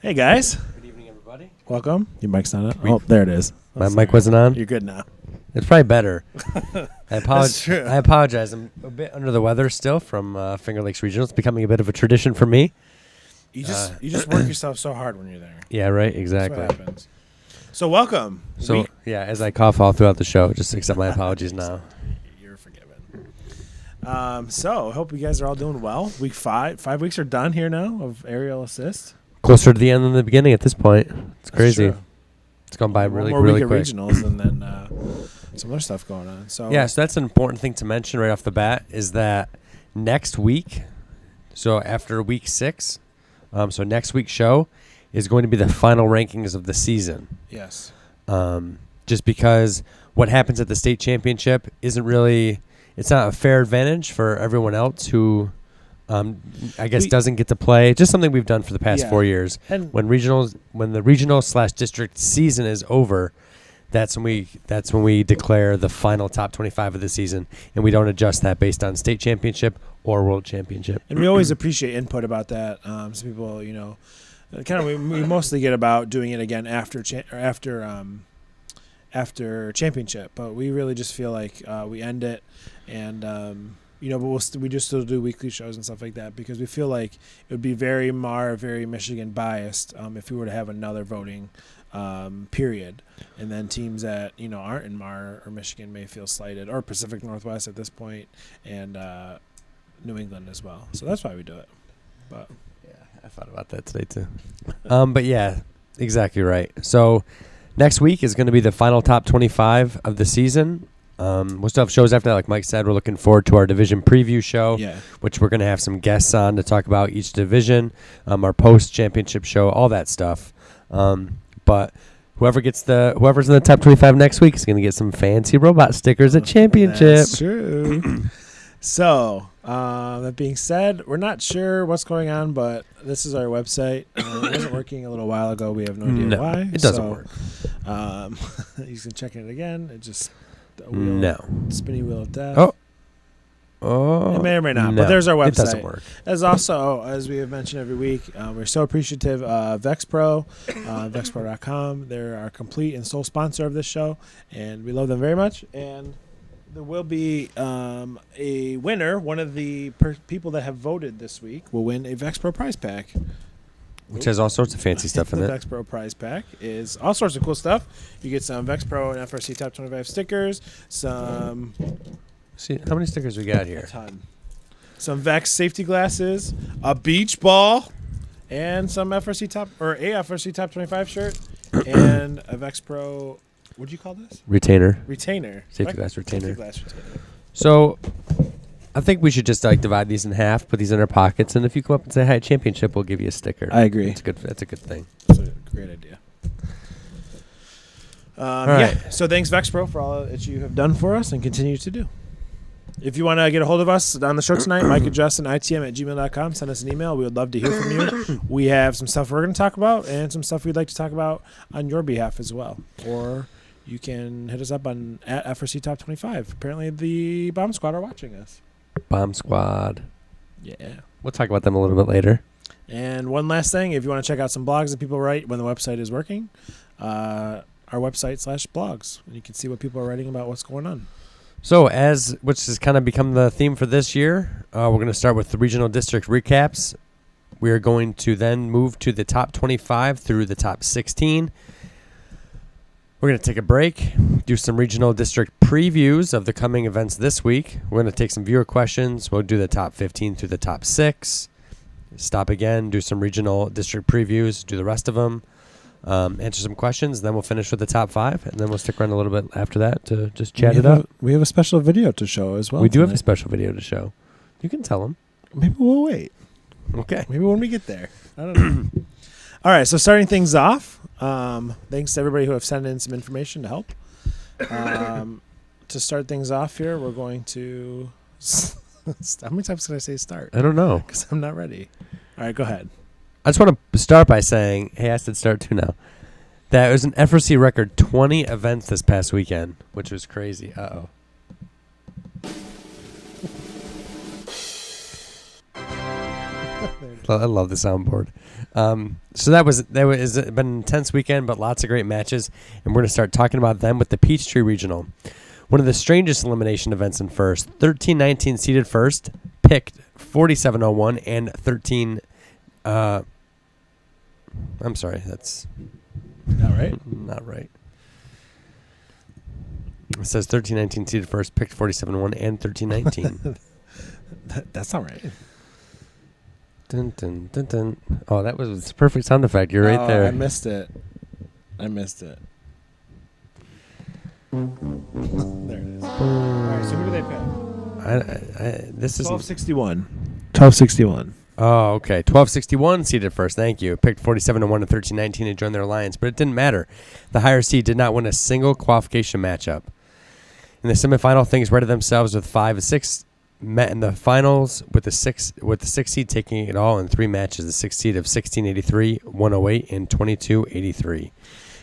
Hey guys, Good evening, everybody. welcome. Your mic's not on. Oh, there it is. Oh, My sorry. mic wasn't on. You're good now. It's probably better. That's true. I apologize. I'm a bit under the weather still from Finger Lakes Regional. It's becoming a bit of a tradition for me. You just work yourself so hard when you're there. Yeah, right. That's Exactly. what happens. So welcome. So yeah, as I cough all throughout the show, just accept my apologies now. You're forgiven. So I hope you guys are all doing well. Week 5. 5 weeks are done here now of aerial assist. Closer to the end than the beginning at this point. It's crazy. That's true. It's gone by One really, more really week quick. at regionals and then some other stuff going on. So Yeah, so that's an important thing to mention right off the bat is that next week, so after week 6, so next week's show is going to be the final rankings of the season. Yes. Just because what happens at the state championship isn't really, it's not a fair advantage for everyone else who, I guess, doesn't get to play. Just something we've done for the past 4 years. And When the regional/district season is over, that's when we declare the final top 25 of the season, and we don't adjust that based on state championship or world championship. we always appreciate input about that. Some people, we mostly get about doing it again after championship, but we really just feel like we end it, and but we just still do weekly shows and stuff like that because we feel like it would be very Michigan biased if we were to have another voting period, and then teams that aren't in MAR or Michigan may feel slighted, or Pacific Northwest at this point, and New England as well. So that's why we do it. But Yeah, I thought about that today too. But yeah, exactly right. So next week is going to be the final top 25 of the season. We'll still have shows after that. Like Mike said, we're looking forward to our division preview show, which we're going to have some guests on to talk about each division, our post-championship show, all that stuff. But whoever's in the top 25 next week is going to get some fancy robot stickers at championship. That's true. So, that being said, we're not sure what's going on, but this is our website. It wasn't working a little while ago. We have no idea why. It doesn't work. You can check it again. It just spinny wheel of death. It may or may not, but there's our website. It doesn't work. As also, as we have mentioned every week, we're so appreciative of VexPro, VexPro.com. They're our complete and sole sponsor of this show, and we love them very much. And there will be a winner. One of the people that have voted this week will win a VexPro prize pack, Which has all sorts of fancy stuff in the it. VexPro prize pack is all sorts of cool stuff. You get some VexPro and FRCTop25 stickers, some... See, how many stickers we got A here? ton. Some Vex safety glasses, a beach ball, and some FRC Top 25 shirt, and a Vex Pro. What do you call this? Retainer. Safety glass retainer. Safety glass retainer. So I think we should just divide these in half, put these in our pockets, and if you come up and say hi championship, we'll give you a sticker. I agree. That's a good thing. That's a great idea. All right. Yeah. So thanks Vex Pro for all that you have done for us and continue to do. If you want to get a hold of us on the show tonight, Mike and Justin, itm@gmail.com. Send us an email. We would love to hear from you. We have some stuff we're going to talk about and some stuff we'd like to talk about on your behalf as well. Or you can hit us up on at FRCTop25. Apparently the Bomb Squad are watching us. Bomb Squad. Yeah. We'll talk about them a little bit later. And one last thing, if you want to check out some blogs that people write when the website is working, our website /blogs. And you can see what people are writing about what's going on. So which has kind of become the theme for this year, we're going to start with the regional district recaps. We are going to then move to the top 25 through the top 16. We're going to take a break, do some regional district previews of the coming events this week. We're going to take some viewer questions. We'll do the top 15 through the top 6. Stop again, do some regional district previews, do the rest of them. Answer some questions, then we'll finish with the top 5, and then we'll stick around a little bit after that to just chat it up. We have a special video to show as well. We do have a special video to show. You can tell them. Maybe we'll wait. Okay. Maybe when we get there. I don't know. All right, so starting things off, thanks to everybody who have sent in some information to help. To start things off here, we're going to... How many times can I say start? I don't know. Because I'm not ready. All right, go ahead. I just want to start by saying, hey, I said start too now. That was an FRC record 20 events this past weekend, which was crazy. Uh-oh. I love the soundboard. So that was been an intense weekend, but lots of great matches, and we're going to start talking about them with the Peachtree Regional. One of the strangest elimination events in first. 13-19 seeded first, picked 47-01 and 13. I'm sorry, that's Not right. not right. It says 13-19 seeded first, picked 47-1 and 13-19. That's not right. Dun, dun, dun, dun. Oh, that was a perfect sound effect. You're right there. I missed it. There it is. All right, so who do they pick? This is 1261. 1261. Oh, okay. 1261 seeded first. Thank you. Picked 47-1 and 13-19 to join their alliance, but it didn't matter. The higher seed did not win a single qualification matchup. In the semifinal, things righted themselves with 5 and 6 met in the finals with the six seed taking it all in 3 matches. The 6th seed of 1683, 108, and 2283.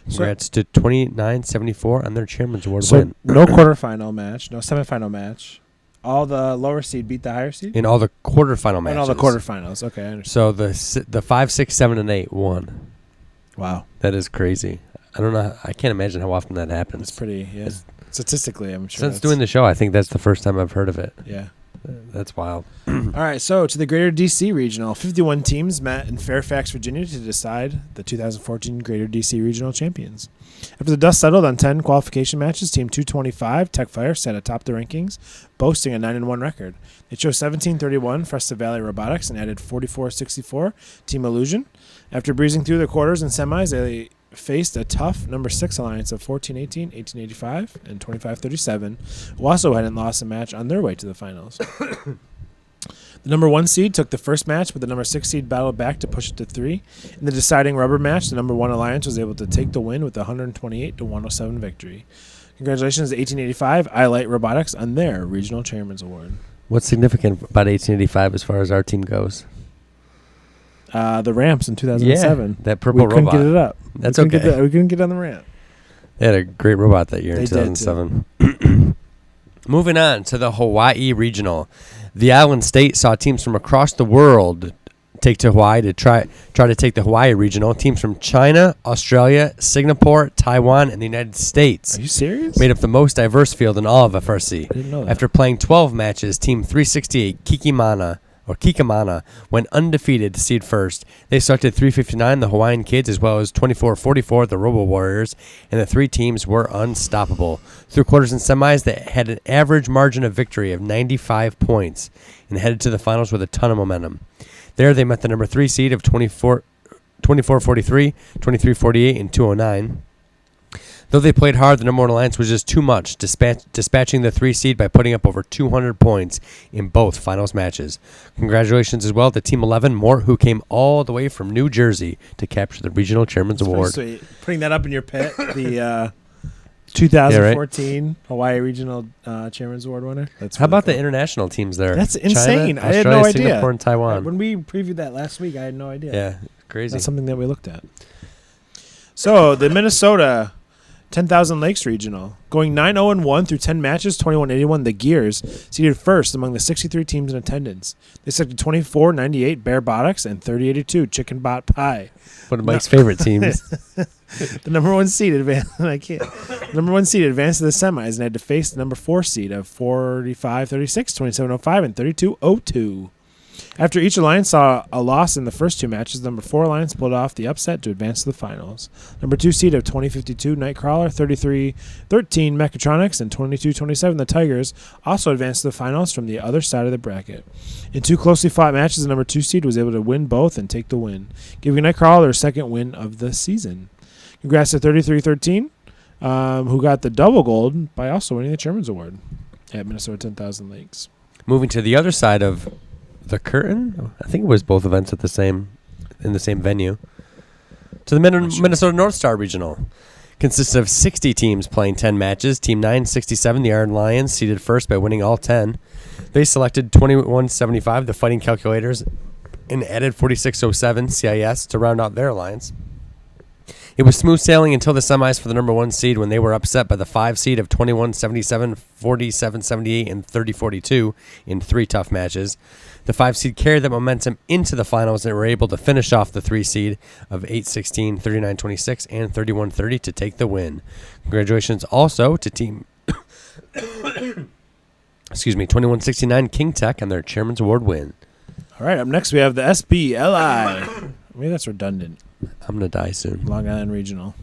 Congrats to 2974 on their Chairman's Award win. No quarterfinal match, no semifinal match. All the lower seed beat the higher seed? In all the quarterfinal matches. In all the quarterfinals. Okay, I understand. So the 5, 6, 7, and 8 won. Wow. That is crazy. I don't know. I can't imagine how often that happens. It's pretty, yeah. Statistically, I'm sure. Since doing the show, I think that's the first time I've heard of it. Yeah. That's wild. All right, so to the Greater DC Regional, 51 teams met in Fairfax, Virginia to decide the 2014 Greater DC Regional Champions. After the dust settled on 10 qualification matches, Team 225, Tech Fire, sat atop the rankings, boasting a 9-1 record. They chose 1731, Festa Valley Robotics, and added 4464, Team Illusion. After breezing through the quarters and semis, they faced a tough number 6 alliance of 1418, 1885, and 2537, who also hadn't lost a match on their way to the finals. The number 1 seed took the first match, but the number 6 seed battled back to push it to 3. In the deciding rubber match, the number 1 alliance was able to take the win with a 128-107 victory. Congratulations to 1885 iLight Robotics on their Regional Chairman's Award. What's significant about 1885 as far as our team goes? The ramps in 2007. Yeah, that purple robot. We couldn't get it up. That's okay. We couldn't get on the ramp. They had a great robot that year in They 2007. Moving on to the Hawaii Regional. The island state saw teams from across the world take to Hawaii to try to take the Hawaii Regional. Teams from China, Australia, Singapore, Taiwan, and the United States. Are you serious? Made up the most diverse field in all of FRC. I didn't know that. After playing 12 matches, Team 368 Kikamana went undefeated to seed first. They selected 359, the Hawaiian Kids, as well as 2444, the Robo Warriors, and the 3 teams were unstoppable. Through quarters and semis, they had an average margin of victory of 95 points and headed to the finals with a ton of momentum. There, they met the number 3 seed of 2443, 2348, and 209. Though they played hard, the number 1 alliance was just too much, dispatching the 3 seed by putting up over 200 points in both finals matches. Congratulations as well to Team 11, who came all the way from New Jersey to capture the Regional Chairman's Award. Sweet. Putting that up in your pit, the 2014 Hawaii Regional Chairman's Award winner. That's How really about cool. the international teams there? That's insane. China, I had Australia, no idea. Singapore, and Taiwan. When we previewed that last week, I had no idea. Yeah, crazy. That's something that we looked at. So the Minnesota 10,000 Lakes Regional, going 9-0-1 through 10 matches, 21-81, the Gears seated first among the 63 teams in attendance. They selected 24-98 Bearbotics and 30-82 Chicken Bot Pie. One of Mike's favorite teams. The number 1 seed advanced. Number 1 seed advanced to the semis and had to face the number 4 seed of 45-36, 27-05, and 32-02. After each alliance saw a loss in the first 2 matches, number 4 alliance pulled off the upset to advance to the finals. Number 2 seed of 2052 Nightcrawler, 33-13 Mechatronics, and 22-27 the Tigers also advanced to the finals from the other side of the bracket. In 2 closely fought matches, the number 2 seed was able to win both and take the win, giving Nightcrawler their second win of the season. Congrats to 33-13, who got the double gold by also winning the Chairman's Award at Minnesota 10,000 Lakes. Moving to the other side of the curtain, I think it was both events in the same venue. To the Minnesota North Star Regional, consisted of 60 teams playing 10 matches. Team 967, the Iron Lions, seeded first by winning all 10. They selected 2175, the Fighting Calculators, and added 4607 CIS to round out their alliance. It was smooth sailing until the semis for the number 1 seed when they were upset by the 5 seed of 21-77, 47-78, and 30-42 in 3 tough matches. The 5 seed carried that momentum into the finals and were able to finish off the 3 seed of 8-16, 39-26, and 31-30 to take the win. Congratulations also to team 2169 King Tech on their Chairman's Award win. All right, up next we have the SBLI. Maybe that's redundant. I'm going to die soon. Long Island Regional.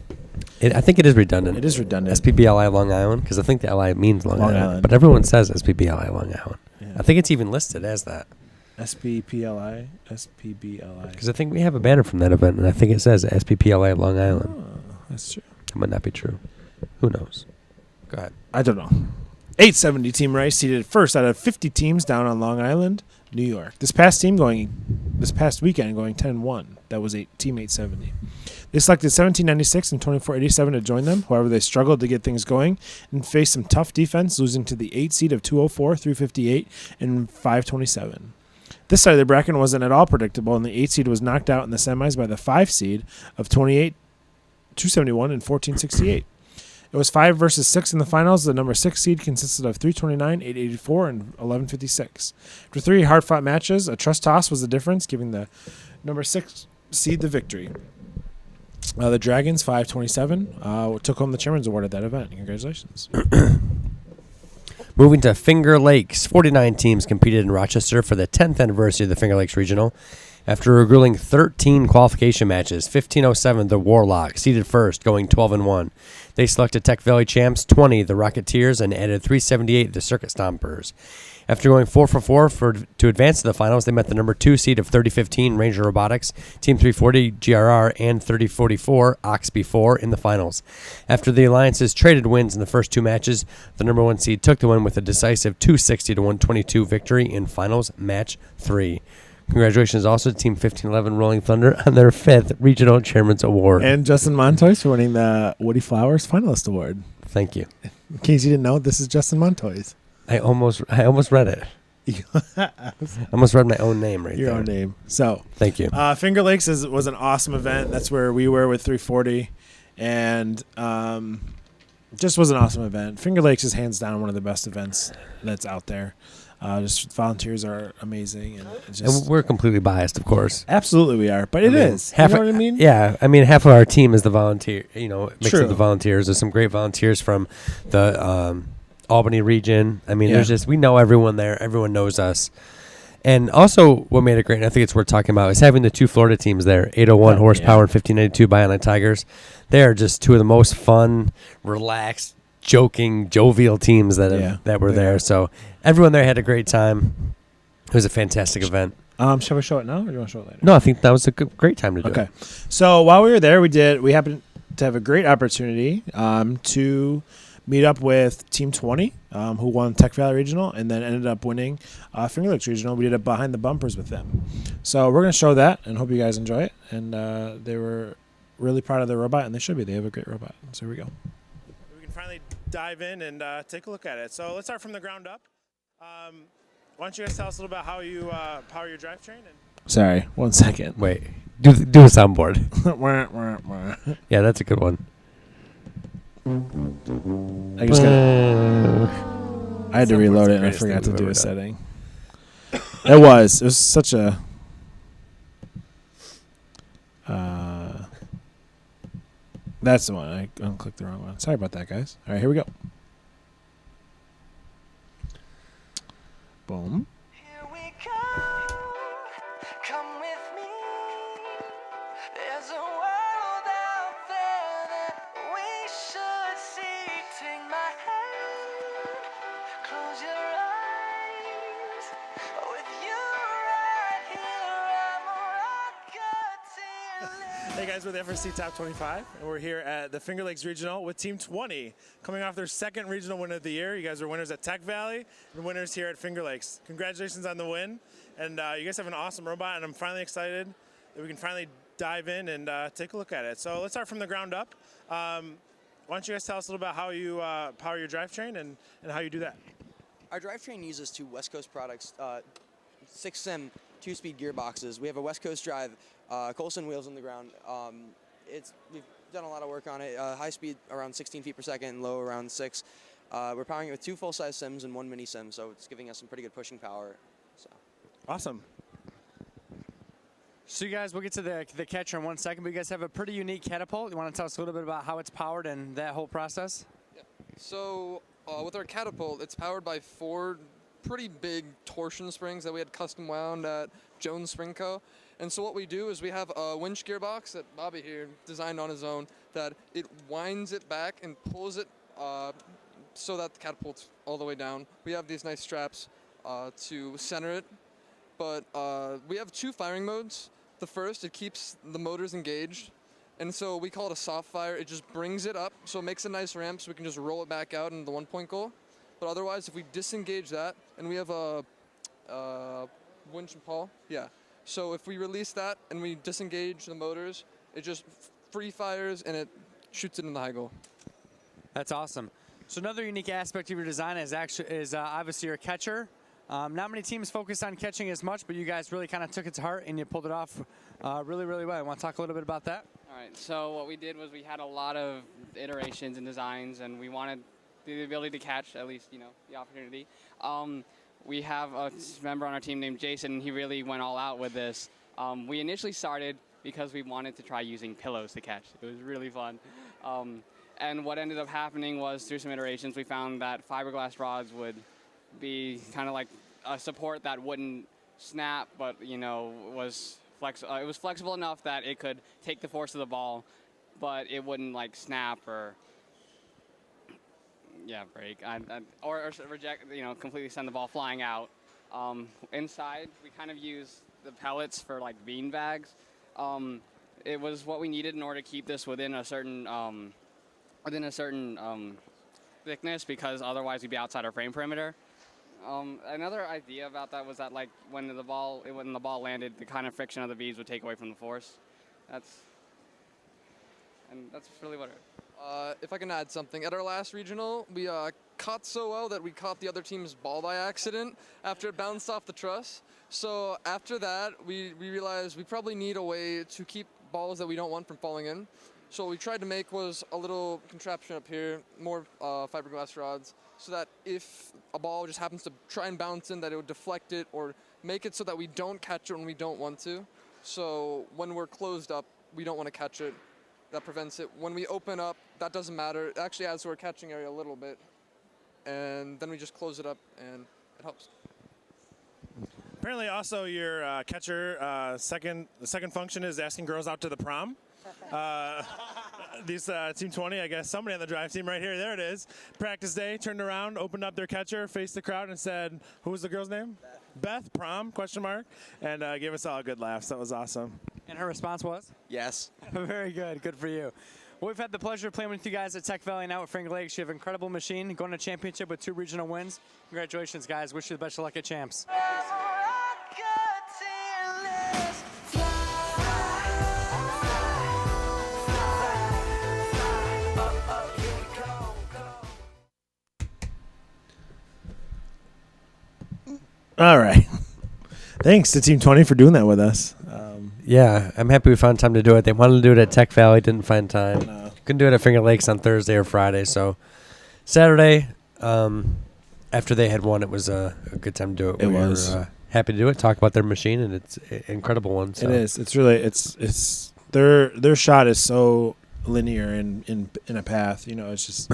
I think it is redundant. It is redundant. SPBLI Long Island, because I think the LI means Long Island. But everyone says SPBLI Long Island. Yeah. I think it's even listed as that. SPBLI. Because I think we have a banner from that event, and I think it says SPBLI Long Island. Oh, that's true. It might not be true. Who knows? Go ahead. I don't know. 870 Team Rice seated first out of 50 teams down on Long Island, New York. This past weekend going 10-1. That was Team 870. They selected 1796 and 2487 to join them. However, they struggled to get things going and faced some tough defense, losing to the 8 seed of 204, 358, and 527. This side of the bracket wasn't at all predictable, and the 8 seed was knocked out in the semis by the 5 seed of 28, 271, and 1468. It was 5 versus 6 in the finals. The number 6 seed consisted of 329, 884, and 1156. After 3 hard-fought matches, a trust toss was the difference, giving the number 6 seed the victory. The Dragons, 527, took home the Chairman's Award at that event. Congratulations. Moving to Finger Lakes, 49 teams competed in Rochester for the 10th anniversary of the Finger Lakes Regional. After a grueling 13 qualification matches, 1507, the Warlock, seeded first, going 12-1. They selected Tech Valley Champs, 20, the Rocketeers, and added 378, the Circuit Stompers. After going 4-for-4 to advance to the finals, they met the number 2 seed of 3015, Ranger Robotics, Team 340, GRR, and 3044, Oxby 4, in the finals. After the alliances traded wins in the first 2 matches, the number 1 seed took the win with a decisive 260-122 victory in finals match 3. Congratulations also to Team 1511 Rolling Thunder on their 5th Regional Chairman's Award. And Justin Montoys for winning the Woody Flowers Finalist Award. Thank you. In case you didn't know, this is Justin Montoys. I almost read it. I almost read my own name right there. Your own name. So, thank you. Finger Lakes was an awesome event. That's where we were with 340. And just was an awesome event. Finger Lakes is hands down one of the best events that's out there. Just volunteers are amazing, and we're completely biased, of course. Absolutely, we are, but it is. You know what I mean? Yeah, I mean, half of our team is the volunteer. Mix True. of the volunteers. There's some great volunteers from the Albany region. I mean, we know everyone there. Everyone knows us. And also, what made it great, and I think it's worth talking about, is having the 2 Florida teams there, 801 horsepower and 1592 Bionic Tigers. They are just 2 of the most fun, relaxed, joking, jovial teams that were there. So everyone there had a great time. It was a fantastic event. Shall we show it now, or do you want to show it later? No, I think that was a great time to do it. Okay. So while we were there, we happened to have a great opportunity to meet up with Team 20, who won Tech Valley Regional, and then ended up winning Finger Lakes Regional. We did a behind the bumpers with them. So we're going to show that, and hope you guys enjoy it. And they were really proud of their robot, and they should be. They have a great robot. So here we go. We can finally dive in and take a look at it. So let's start from the ground up. Why don't you guys tell us a little about how you power your drivetrain? Sorry, 1 second. Wait, do a soundboard. Yeah, that's a good one. I had to reload it and I forgot to do a setting. It was such a that's the one. I unclicked the wrong one. Sorry about that, guys. All right, here we go. Boom. Here we go. Come with me. There's a world out there that we should see. Take my hand. Close your eyes. With you right here, I'm a rocketeer. Hey guys, we're the FRCTop25, and we're here at the Finger Lakes Regional with Team 20, coming off their 2nd regional win of the year. You guys are winners at Tech Valley and winners here at Finger Lakes. Congratulations on the win, and you guys have an awesome robot, and I'm finally excited that we can finally dive in and take a look at it. So let's start from the ground up. Why don't you guys tell us a little about how you power your drivetrain and how you do that? Our drivetrain uses 2 West Coast products, 6M 2-speed gearboxes. We have a West Coast drive, Colson wheels on the ground. We've done a lot of work on it. High speed around 16 feet per second and low around 6. We're powering it with 2 full-size sims and 1 mini sim, so it's giving us some pretty good pushing power. So. Awesome. So you guys, we'll get to the catcher in 1 second, but you guys have a pretty unique catapult. You want to tell us a little bit about how it's powered and that whole process? Yeah. So with our catapult, it's powered by 4 pretty big torsion springs that we had custom wound at Jones Spring Co. And so what we do is we have a winch gearbox that Bobby here designed on his own that it winds it back and pulls it so that the catapult's all the way down. We have these nice straps to center it. But we have 2 firing modes. The first, it keeps the motors engaged. And so we call it a soft fire. It just brings it up, so it makes a nice ramp so we can just roll it back out into the 1-point goal. But otherwise, if we disengage that, and we have a winch and pawl, yeah. So if we release that and we disengage the motors, it just free fires and it shoots it in the high goal. That's awesome. So another unique aspect of your design is obviously your catcher. Not many teams focus on catching as much, but you guys really kind of took it to heart and you pulled it off really, really well. Want to talk a little bit about that? All right, so what we did was we had a lot of iterations and designs, and we wanted the ability to catch, at least, the opportunity. We have a member on our team named Jason, and he really went all out with this. We initially started because we wanted to try using pillows to catch. It was really fun. And what ended up happening was through some iterations, we found that fiberglass rods would be kind of like a support that wouldn't snap, but was it was flexible enough that it could take the force of the ball, but it wouldn't like snap or break or reject, completely send the ball flying out. Inside, we kind of use the pellets for like bean bags. It was what we needed in order to keep this within a certain thickness, because otherwise we'd be outside our frame perimeter. Another idea about that was that, like, when the ball landed, the kind of friction of the beads would take away from the force. That's really what it is. If I can add something, at our last regional, we caught so well that we caught the other team's ball by accident after it bounced off the truss. So after that, we realized we probably need a way to keep balls that we don't want from falling in. So what we tried to make was a little contraption up here, more fiberglass rods, so that if a ball just happens to try and bounce in, that it would deflect it or make it so that we don't catch it when we don't want to. So when we're closed up, we don't want to catch it. That prevents it. When we open up, that doesn't matter. It actually adds to our catching area a little bit. And then we just close it up, and it helps. Apparently, also your catcher, the second function is asking girls out to the prom. These Team 20, I guess somebody on the drive team right here, there it is. Practice day, turned around, opened up their catcher, faced the crowd, and said, who was the girl's name? Beth, prom, question mark, and gave us all a good laugh. So that was awesome. And her response was? Yes. Very good. Good for you. Well, we've had the pleasure of playing with you guys at Tech Valley now at Finger Lakes. You have an incredible machine, going to championship with 2 regional wins. Congratulations, guys. Wish you the best of luck at champs. All right. Thanks to Team 20 for doing that with us. Yeah, I'm happy we found time to do it. They wanted to do it at Tech Valley, didn't find time. No. Couldn't do it at Finger Lakes on Thursday or Friday. So Saturday, after they had won, it was a good time to do it. It we was. were happy to do it, talk about their machine, and it's an incredible one. So. It is. It's really, it's their shot is so linear in a path. It's just,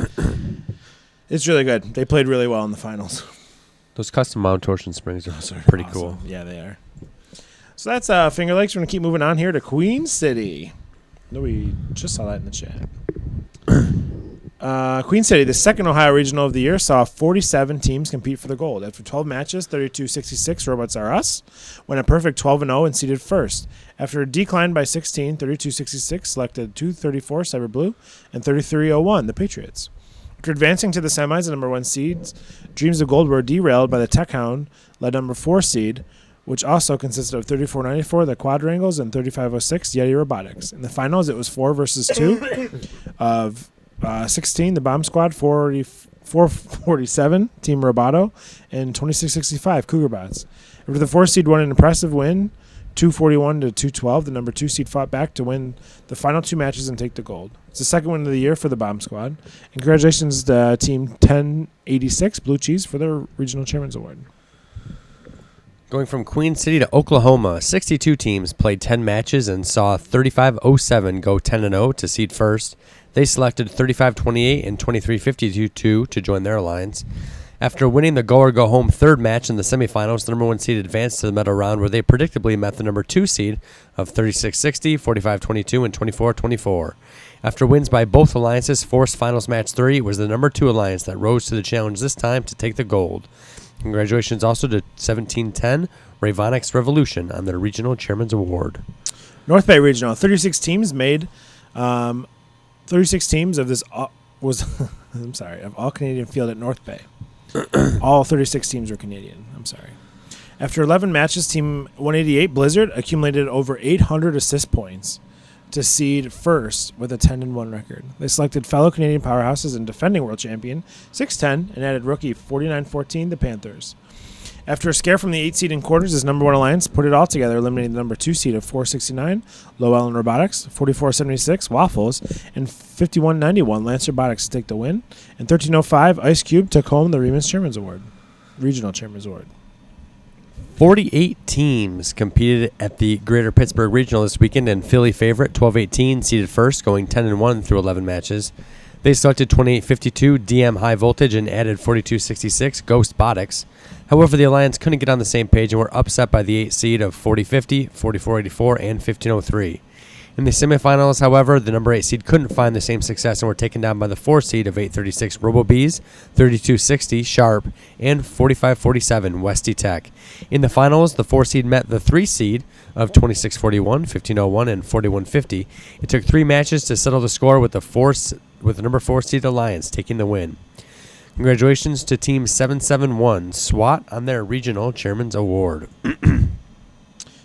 it's really good. They played really well in the finals. Those custom mount torsion springs are Those are pretty awesome. cool. Yeah, they are. So that's Finger Lakes. We're going to keep moving on here to Queen City. No, we just saw that in the chat. Queen City, the second Ohio Regional of the year, saw 47 teams compete for the gold. After 12 matches, 32-66, Robots R Us went a perfect 12-0 and seeded first. After a decline by 16, 32-66 selected 234 Cyber Blue and 33-01 the Patriots. After advancing to the semis, the number 1 seeds, Dreams of Gold were derailed by the Tech Hound, led number 4 seed, which also consisted of 34-94 the Quadrangles and 35-06 Yeti Robotics. In the finals, it was 4 versus 2 of 16 the Bomb Squad, 447 Team Roboto, and 26-65 Cougar Bots. After the 4 seed won an impressive win, 241 to 212. The number 2 seed fought back to win the final 2 matches and take the gold. It's the second win of the year for the Bomb Squad. And congratulations to Team 1086 Blue Cheese for their Regional Chairman's Award. Going from Queen City to Oklahoma, 62 teams played 10 matches and saw 3507 go 10-0 to seed first. They selected 3528 and 2352 to join their alliance. After winning the go-or-go-home third match in the semifinals, the number 1 seed advanced to the medal round where they predictably met the number 2 seed of 3660, 4522, and 2424. After wins by both alliances forced finals match 3, it was the number 2 alliance that rose to the challenge this time to take the gold. Congratulations also to 1710 Ravonics Revolution on their Regional Chairman's Award. North Bay Regional, 36 teams made 36 teams of this was I'm sorry, of all Canadian field at North Bay. All 36 teams were Canadian. I'm sorry. After 11 matches, Team 188 Blizzard accumulated over 800 assist points to seed first with a 10-1 record. They selected fellow Canadian powerhouses and defending world champion 610 and added rookie 4914 the Panthers. After a scare from the 8 seed in quarters, his number 1 alliance put it all together, eliminating the number 2 seed of 469 Lowell and Robotics, 4476 Waffles, and 5191 Lance Robotics to take the win. And 1305 Ice Cube took home the Regional Chairman's Award. 48 teams competed at the Greater Pittsburgh Regional this weekend, and Philly favorite 1218 seeded first, going 10-1 through 11 matches. They selected 2852 DM High Voltage and added 4266 Ghost Botics. However, the Alliance couldn't get on the same page and were upset by the 8 seed of 4050, 4484, and 1503. In the semifinals, however, the number 8 seed couldn't find the same success and were taken down by the 4 seed of 836 RoboBees, 3260 Sharp, and 4547 Westy Tech. In the finals, the 4 seed met the 3 seed of 2641, 1501, and 4150. It took 3 matches to settle the score with the number 4 seed Alliance taking the win. Congratulations to Team 771 SWAT on their Regional Chairman's Award.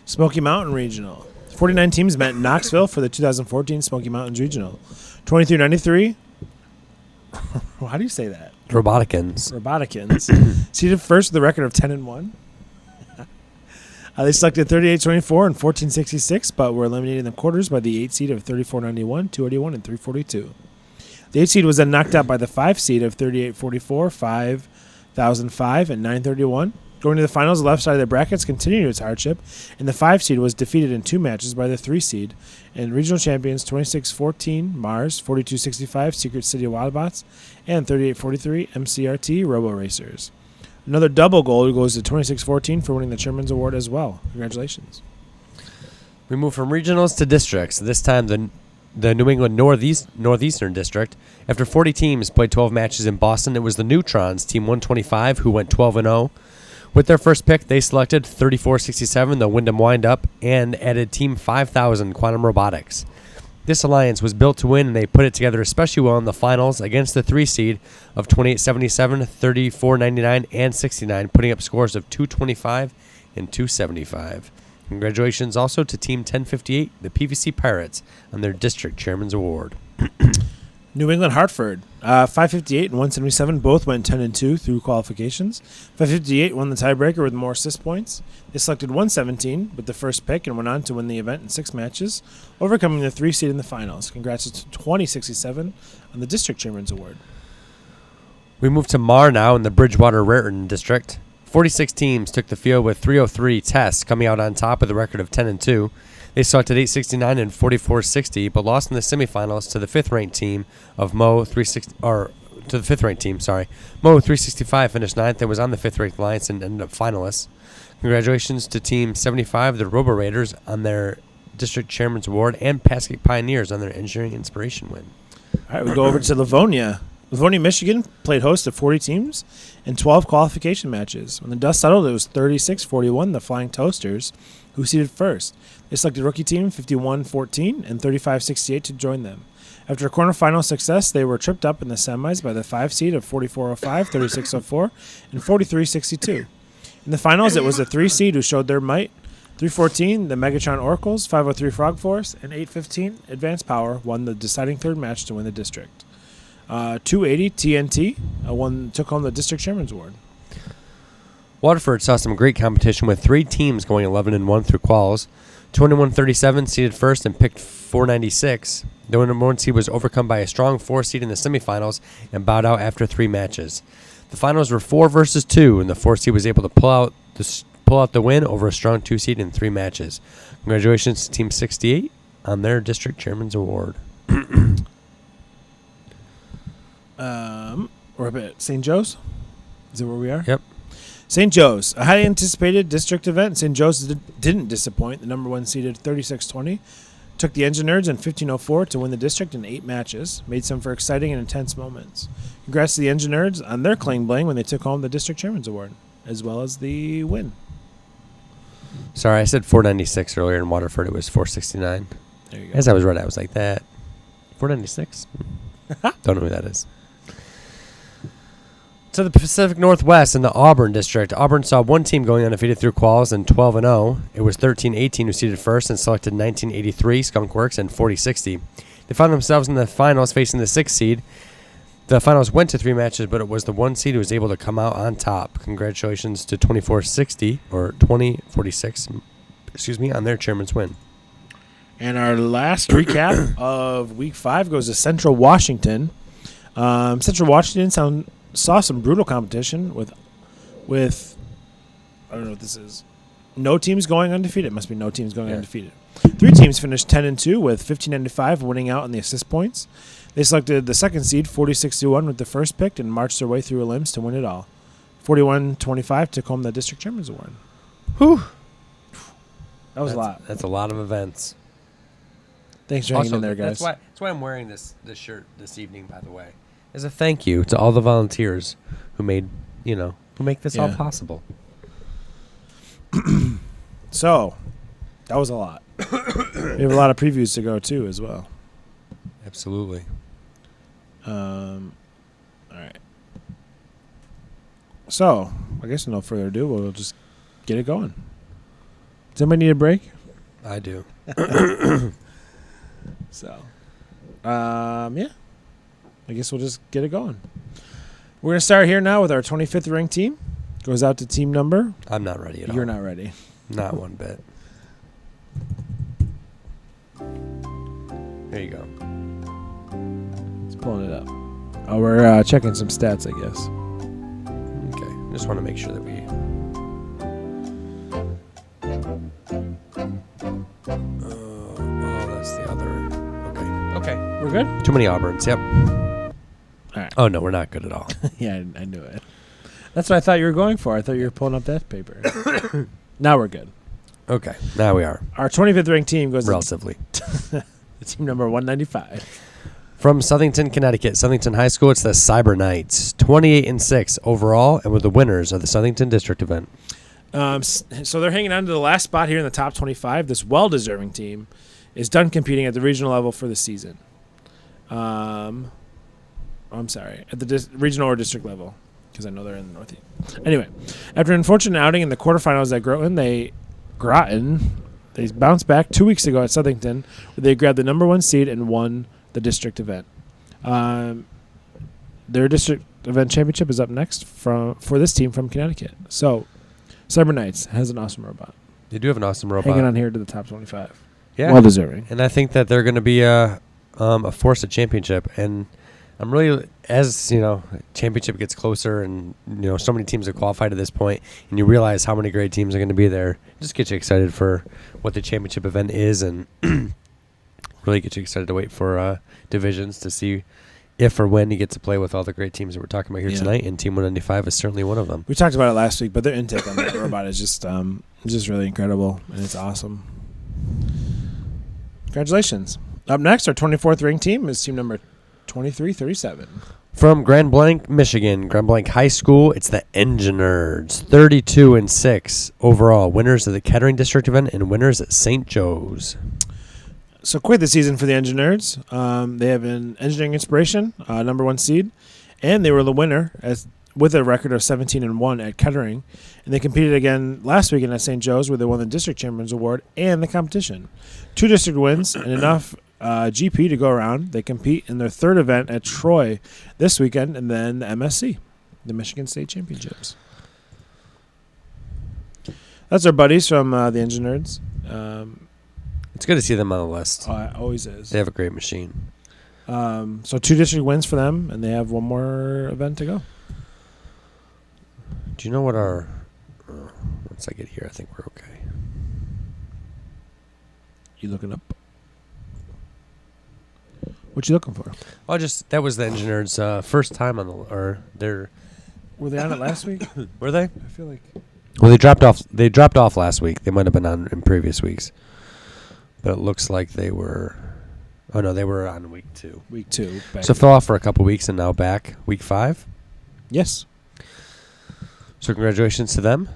Smoky Mountain Regional. 49 teams met in Knoxville for the 2014 Smoky Mountains Regional. 2393. How do you say that? Roboticans. Seeded first with a record of 10-1. They selected 3824 and 1466, but were eliminated in the quarters by the 8 seed of 3491, 281, and 342. The 8 seed was then knocked out by the 5 seed of 3844, 5005, and 931. Going to the finals, the left side of the brackets continued its hardship, and the 5 seed was defeated in 2 matches by the 3 seed. And regional champions 2614 Mars, 4265 Secret City Wildbots, and 3843 MCRT Robo Racers. Another double gold goes to 2614 for winning the Chairman's Award as well. Congratulations. We move from regionals to districts. This time the New England Northeastern District. After 40 teams played 12 matches in Boston, it was the Neutrons, Team 125, who went 12-0. With their first pick, they selected 3467, the Wyndham Windup, and added Team 5000, Quantum Robotics. This alliance was built to win, and they put it together especially well in the finals against the 3 seed of 2877, 3499, and 69, putting up scores of 225 and 275. Congratulations also to Team 1058, the PVC Pirates, on their District Chairman's Award. New England Hartford. 558 and 177 both went 10-2 through qualifications. 558 won the tiebreaker with more assist points. They selected 117 with the first pick and went on to win the event in 6 matches, overcoming the 3 seed in the finals. Congrats to 2067 on the District Chairman's Award. We move to Mar now in the Bridgewater-Raritan District. 46 teams took the field with 303 tests, coming out on top with a record of 10-2. They selected 869 and 4460, but lost in the semifinals to the 5th-ranked team of Mo 365 finished 9th and was on the 5th-ranked alliance and ended up finalists. Congratulations to Team 75, the Robo Raiders, on their District Chairman's Award, and Pasquette Pioneers on their Engineering Inspiration win. All right, we go over to Livonia. Livonia, Michigan played host to 40 teams in 12 qualification matches. When the dust settled, it was 36-41, the Flying Toasters, who seeded first. They selected rookie team 51-14 and 35-68 to join them. After a quarterfinal success, they were tripped up in the semis by the 5 seed of 4405, 3604, and 4362. In the finals, it was the 3 seed who showed their might. 314, the Megatron Oracles, 503 Frog Force, and 815 Advanced Power won the deciding third match to win the district. 280 TNT took home the District Chairman's Award. Waterford saw some great competition with 3 teams going 11-1 through quals. 21-37 seeded first and picked 496. The number 1 seed was overcome by a strong 4 seed in the semifinals and bowed out after 3 matches. The finals were 4 versus 2, and the 4 seed was able to pull out the win over a strong 2 seed in 3 matches. Congratulations to Team 68 on their district chairman's award. We're up at St. Joe's. Is that where we are? Yep. St. Joe's, a highly anticipated district event. St. Joe's didn't disappoint. The number 1 seeded 36-20 took the ENGINERDS in 15:04 to win the district in 8 matches. Made some for exciting and intense moments. Congrats to the ENGINERDS on their cling bling when they took home the district chairman's award, as well as the win. Sorry, I said 496 earlier in Waterford. It was 469. There you go. As I was right, I was like that. 496? Don't know who that is. To the Pacific Northwest in the Auburn district, Auburn saw 1 team going undefeated through quals and 12-0. It was 13-18 who seeded first and selected 1983 Skunkworks and 4060. They found themselves in the finals facing the 6th seed. The finals went to 3 matches, but it was the 1 seed who was able to come out on top. Congratulations to 2460 or 2046, on their chairman's win. And our last recap of Week 5 goes to Central Washington. Central Washington saw some brutal competition with I don't know what this is. No teams going undefeated. It must be no teams going undefeated. 3 teams finished 10-2 with 15-5 winning out on the assist points. They selected the 2nd seed 46-1 with the first pick and marched their way through elims to win it all. 41-25 took home the district chairman's award. Whew. That was a lot. That's a lot of events. Thanks for hanging in there, guys. That's why I'm wearing this shirt this evening, by the way. As a thank you to all the volunteers who make this all possible. So, that was a lot. We have a lot of previews to go too, as well. Absolutely. All right. So, I guess no further ado, we'll just get it going. Does anybody need a break? I do. So, yeah. I guess we'll just get it going. We're going to start here now with our 25th ranked team. Goes out to team number. I'm not ready at all. You're not ready. Not one bit. There you go. It's pulling it up. Oh, we're checking some stats, I guess. Okay. Just want to make sure that we... that's the other... Okay. We're good? Too many Auburns, yep. All right. Oh, no, we're not good at all. Yeah, I knew it. That's what I thought you were going for. I thought you were pulling up that paper. Now we're good. Okay, now we are. Our 25th ranked team goes Relatively. to team number 195. From Southington, Connecticut, Southington High School, it's the Cyber Knights. 28-6 overall, and were the winners of the Southington District event. So they're hanging on to the last spot here in the top 25. This well-deserving team is done competing at the regional level for the season. I'm sorry, at the regional or district level, because I know they're in the Northeast. Anyway, after an unfortunate outing in the quarterfinals at Groton, they bounced back 2 weeks ago at Southington, where they grabbed the number 1 seed and won the district event. Their district event championship is up next for this team from Connecticut. So, Cyber Knights has an awesome robot. They do have an awesome robot. Hanging on here to the top 25. Yeah. Well deserving. And I think that they're going to be a force at championship. And I'm really, as championship gets closer, and so many teams have qualified at this point, and you realize how many great teams are going to be there. It just gets you excited for what the championship event is, and really gets you excited to wait for divisions to see if or when you get to play with all the great teams that we're talking about here tonight. And Team 195 is certainly one of them. We talked about it last week, but their intake on that robot is just really incredible, and it's awesome. Congratulations. Up next, our 24th ranked team is team number 2337. From Grand Blanc, Michigan, Grand Blanc High School, it's the ENGINERDS. 32-6 overall. Winners of the Kettering District event and winners at St. Joe's. So quite the season for the ENGINERDS. They have an engineering inspiration, number 1 seed, and they were the winner with a record of 17-1 at Kettering. And they competed again last weekend at St. Joe's, where they won the district chairman's award and the competition. 2 district wins and enough GP to go around. They compete in their 3rd event at Troy this weekend, and then the MSC, the Michigan State Championships. That's our buddies from the ENGINERDS. It's good to see them on the list. It always is. They have a great machine. So 2 district wins for them, and they have one more event to go. Do you know what our... once I get here, I think we're okay. You looking up? What you looking for? Oh, that was the ENGINERDS' first time on the... Or their... Were they on it last week? Were they? I feel like... Well, they dropped off. They dropped off last week. They might have been on in previous weeks, but it looks like they were. Oh no, they were on week 2. Week 2. So fell off for a couple weeks and now back week 5. Yes. So congratulations to them.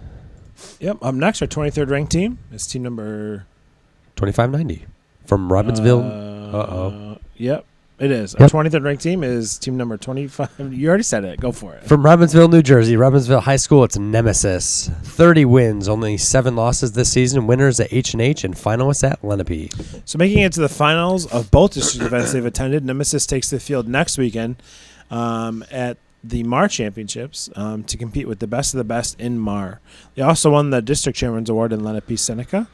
Yep. Up next, our 23rd ranked team is team number 2590 from Robbinsville. Yep, it is. Yep. Our 23rd ranked team is team number 25. You already said it. Go for it. From Robbinsville, New Jersey. Robbinsville High School. It's NEMESIS. 30 wins, only 7 losses this season. Winners at H&H and finalists at Lenape. So making it to the finals of both district events they've attended, NEMESIS takes the field next weekend at the MAR Championships to compete with the best of the best in MAR. They also won the District Chairman's Award in Lenape, Seneca.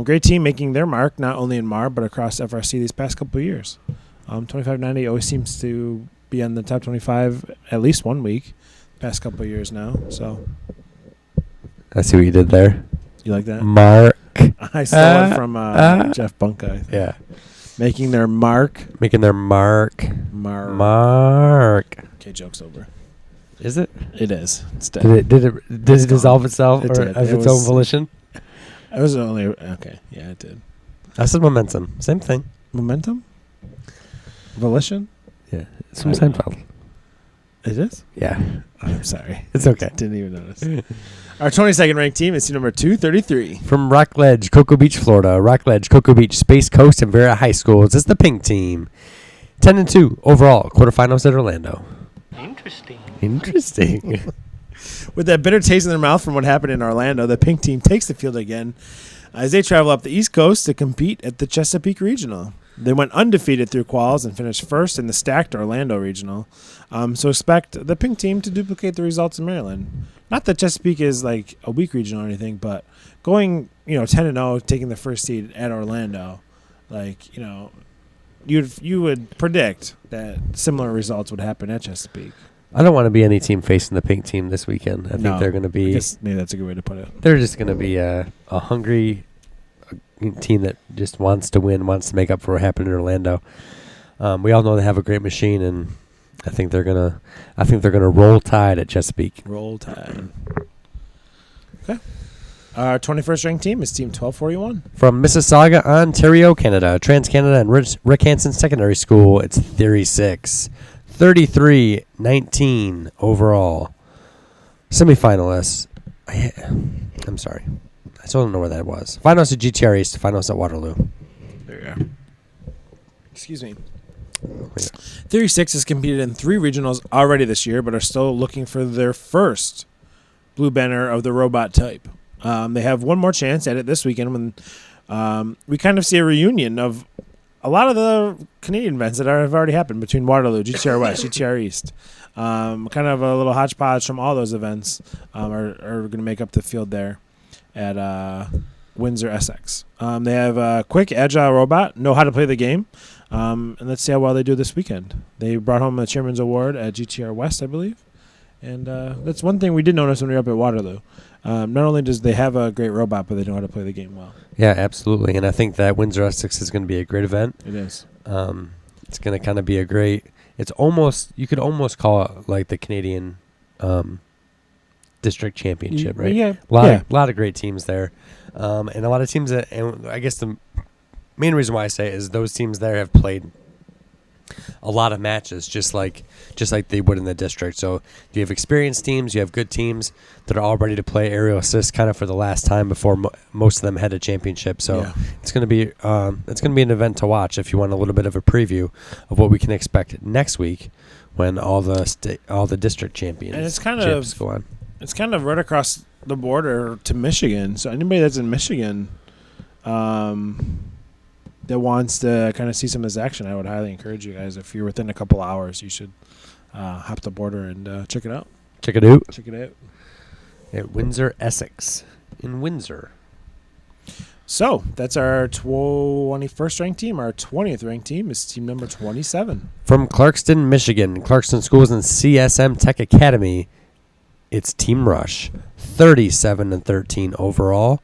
Great team making their mark not only in MAR but across FRC these past couple of years. 2590 always seems to be on the top 25 at least one week past couple of years now. So I see what you did there. You like that? Mark. I stole it from Jeff Bunka. I think. Yeah. Making their mark. Making their mark. Mark. Okay, joke's over. Is it? It is. It's dead. Did it dissolve itself It or did. of It its own was- volition? It was only okay. Yeah, it did. I said momentum. Same thing. Momentum? Volition? Yeah. It's from I don't know. Seinfeld. It is? Yeah. I'm sorry. It's okay. Didn't even notice. Our 22nd ranked team is team number 233. From Rockledge, Cocoa Beach, Florida. Rockledge, Cocoa Beach, Space Coast, and Vera High Schools. It's the pink team. 10-2 overall. Quarterfinals at Orlando. Interesting. With that bitter taste in their mouth from what happened in Orlando, the pink team takes the field again as they travel up the East Coast to compete at the Chesapeake Regional. They went undefeated through quals and finished first in the stacked Orlando Regional. So expect the pink team to duplicate the results in Maryland. Not that Chesapeake is like a weak regional or anything, but going 10-0, taking the first seed at Orlando, you would predict that similar results would happen at Chesapeake. I don't want to be any team facing the pink team this weekend. I think they're going to I be. guess maybe that's a good way to put it. They're just going to be a hungry team that just wants to win, wants to make up for what happened in Orlando. We all know they have a great machine, and I think they're gonna roll Tide at Chesapeake. Roll Tide. Okay. Our 21st ranked team is Team 1241. From Mississauga, Ontario, Canada, Trans-Canada and Rick Hansen Secondary School, it's 36. 33-19 overall. Semifinalists. I'm sorry. I still don't know where that was. Finals at GTR East, finals at Waterloo. There you go. Excuse me. 36 has competed in 3 regionals already this year, but are still looking for their first blue banner of the robot type. They have one more chance at it this weekend when we kind of see a reunion of a lot of the Canadian events that have already happened between Waterloo, GTR West, GTR East. Kind of a little hodgepodge from all those events are going to make up the field there at Windsor, Essex. They have a quick, agile robot, know how to play the game, and let's see how well they do this weekend. They brought home a Chairman's Award at GTR West, I believe, and that's one thing we did notice when we were up at Waterloo. Not only does they have a great robot, but they know how to play the game well. Yeah, absolutely. And I think that Windsor Essex is going to be a great event. It is. It's going to kind of be a great. It's almost, you could almost call it like the Canadian district championship, right? Yeah. A lot of great teams there, and a lot of teams that. And I guess the main reason why I say it is those teams there have played a lot of matches, just like they would in the district. So you have experienced teams, you have good teams that are all ready to play aerial assist, kind of for the last time before most of them head a championship. So it's going to be an event to watch if you want a little bit of a preview of what we can expect next week when all the district champions And it's kind go on. It's kind of right across the border to Michigan. So anybody that's in Michigan that wants to kind of see some of this action, I would highly encourage you guys. If you're within a couple hours, you should hop the border and check it out. Check it out Check it out. at Windsor Essex. in Windsor. So that's our 21st ranked team. Our 20th ranked team is team number 27. From Clarkston, Michigan, Clarkston Schools and CSM Tech Academy, it's Team Rush, 37-13 overall.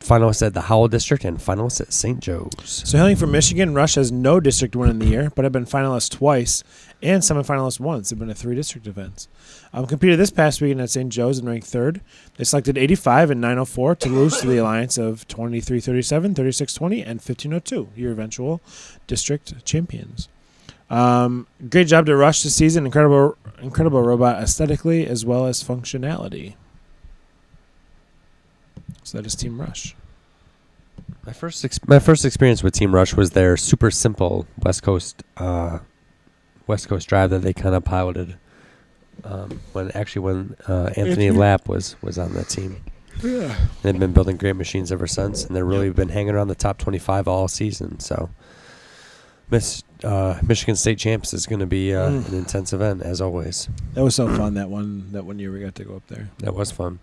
Finalists at the Howell District and finalists at St. Joe's. So hailing from Michigan, Rush has no district win in the year, but have been finalists twice and semifinalists once. They've been at 3 district events. Competed this past weekend at St. Joe's and ranked 3rd. They selected 85 and 904 to lose to the alliance of 2337, 3620, and 1502, your eventual district champions. Great job to Rush this season. Incredible robot aesthetically as well as functionality. So that is Team Rush. My first experience with Team Rush was their super simple West Coast drive that they kind of piloted when Anthony Lapp was on that team. Yeah. They've been building great machines ever since, and they've really been hanging around the top 25 all season. So Michigan State Champs is going to be an intense event, as always. That was so fun, that one year we got to go up there. That was fun.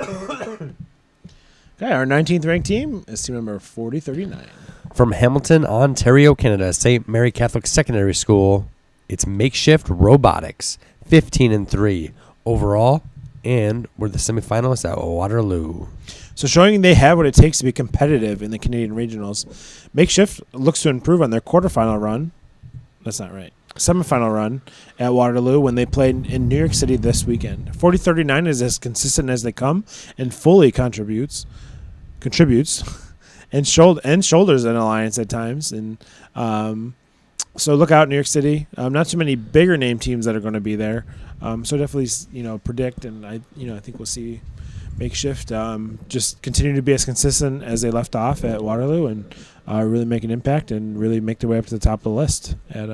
Okay, our 19th ranked team is team number 4039. From Hamilton, Ontario, Canada, St. Mary Catholic Secondary School, it's Makeshift Robotics, 15-3 overall, and we're the semifinalists at Waterloo. So showing they have what it takes to be competitive in the Canadian regionals, Makeshift looks to improve on their quarterfinal run. That's not right. Semifinal run at Waterloo when they played in New York City this weekend. 4039 is as consistent as they come and fully contributes and shoulders an alliance at times. And so look out, New York City. Not too many bigger name teams that are going to be there. So definitely, predict, and I think we'll see Makeshift just continue to be as consistent as they left off at Waterloo and really make an impact and really make their way up to the top of the list at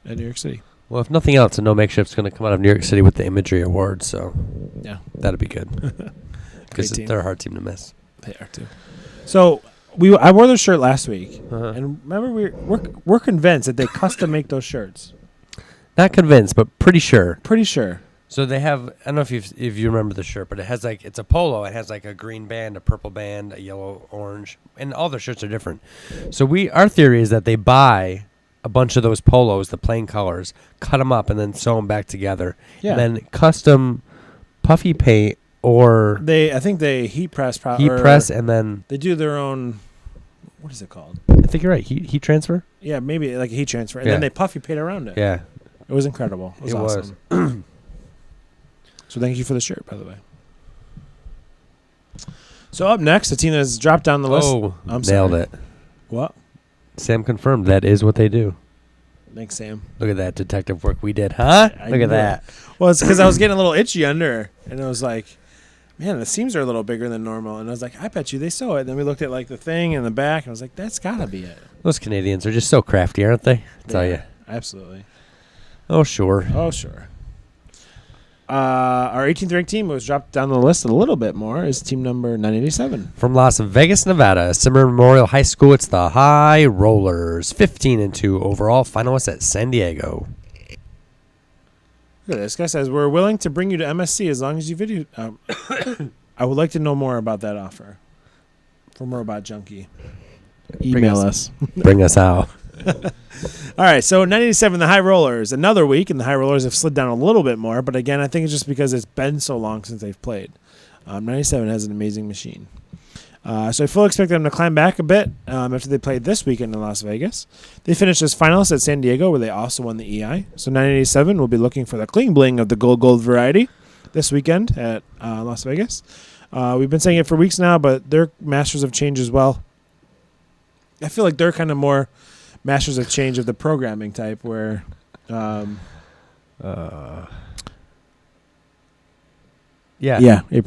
New York City. Well, if nothing else, I know Makeshift's going to come out of New York City with the Imagery Award, so yeah, that'd be good. Because they're a hard team to miss. They are too. So I wore their shirt last week, and remember we're convinced that they custom make those shirts. Not convinced, but pretty sure. Pretty sure. So they have, I don't know if you remember the shirt, but it has it's a polo. It has a green band, a purple band, a yellow, orange, and all their shirts are different. So our theory is that they buy a bunch of those polos, the plain colors, cut them up, and then sew them back together. Yeah. And then custom puffy paint or... I think they heat press. And then... They do their own... What is it called? I think you're right. Heat transfer? Yeah, maybe like a heat transfer. And then they puffy paint around it. Yeah. It was incredible. It was awesome. So thank you for the shirt, by the way. So up next, the team that has dropped down the list. Oh, nailed it. What? Sam confirmed that is what they do. Thanks, Sam. Look at that detective work we did, huh? Look at that. Well, it's because I was getting a little itchy under, and I was like, man, the seams are a little bigger than normal. And I was like, I bet you they sew it. And then we looked at the thing in the back, and I was like, that's got to be it. Those Canadians are just so crafty, aren't they? I tell you. Absolutely. Oh, sure. Oh, sure. Our 18th ranked team was dropped down the list a little bit more is team number 987. From Las Vegas, Nevada, Simmer Memorial High School, it's the High Rollers, 15-2 overall, finalists at San Diego. Look at this guy says, we're willing to bring you to MSC as long as you video. I would like to know more about that offer from Robot Junkie. Email us. Bring us out. All right, so 987, the High Rollers. Another week, and the High Rollers have slid down a little bit more. But again, I think it's just because it's been so long since they've played. 97 has an amazing machine. So I fully expect them to climb back a bit after they played this weekend in Las Vegas. They finished as finalists at San Diego, where they also won the EI. So 987 will be looking for the cling bling of the gold variety this weekend at Las Vegas. We've been saying it for weeks now, but their masters of change as well. I feel like they're kind of more masters of change of the programming type, where April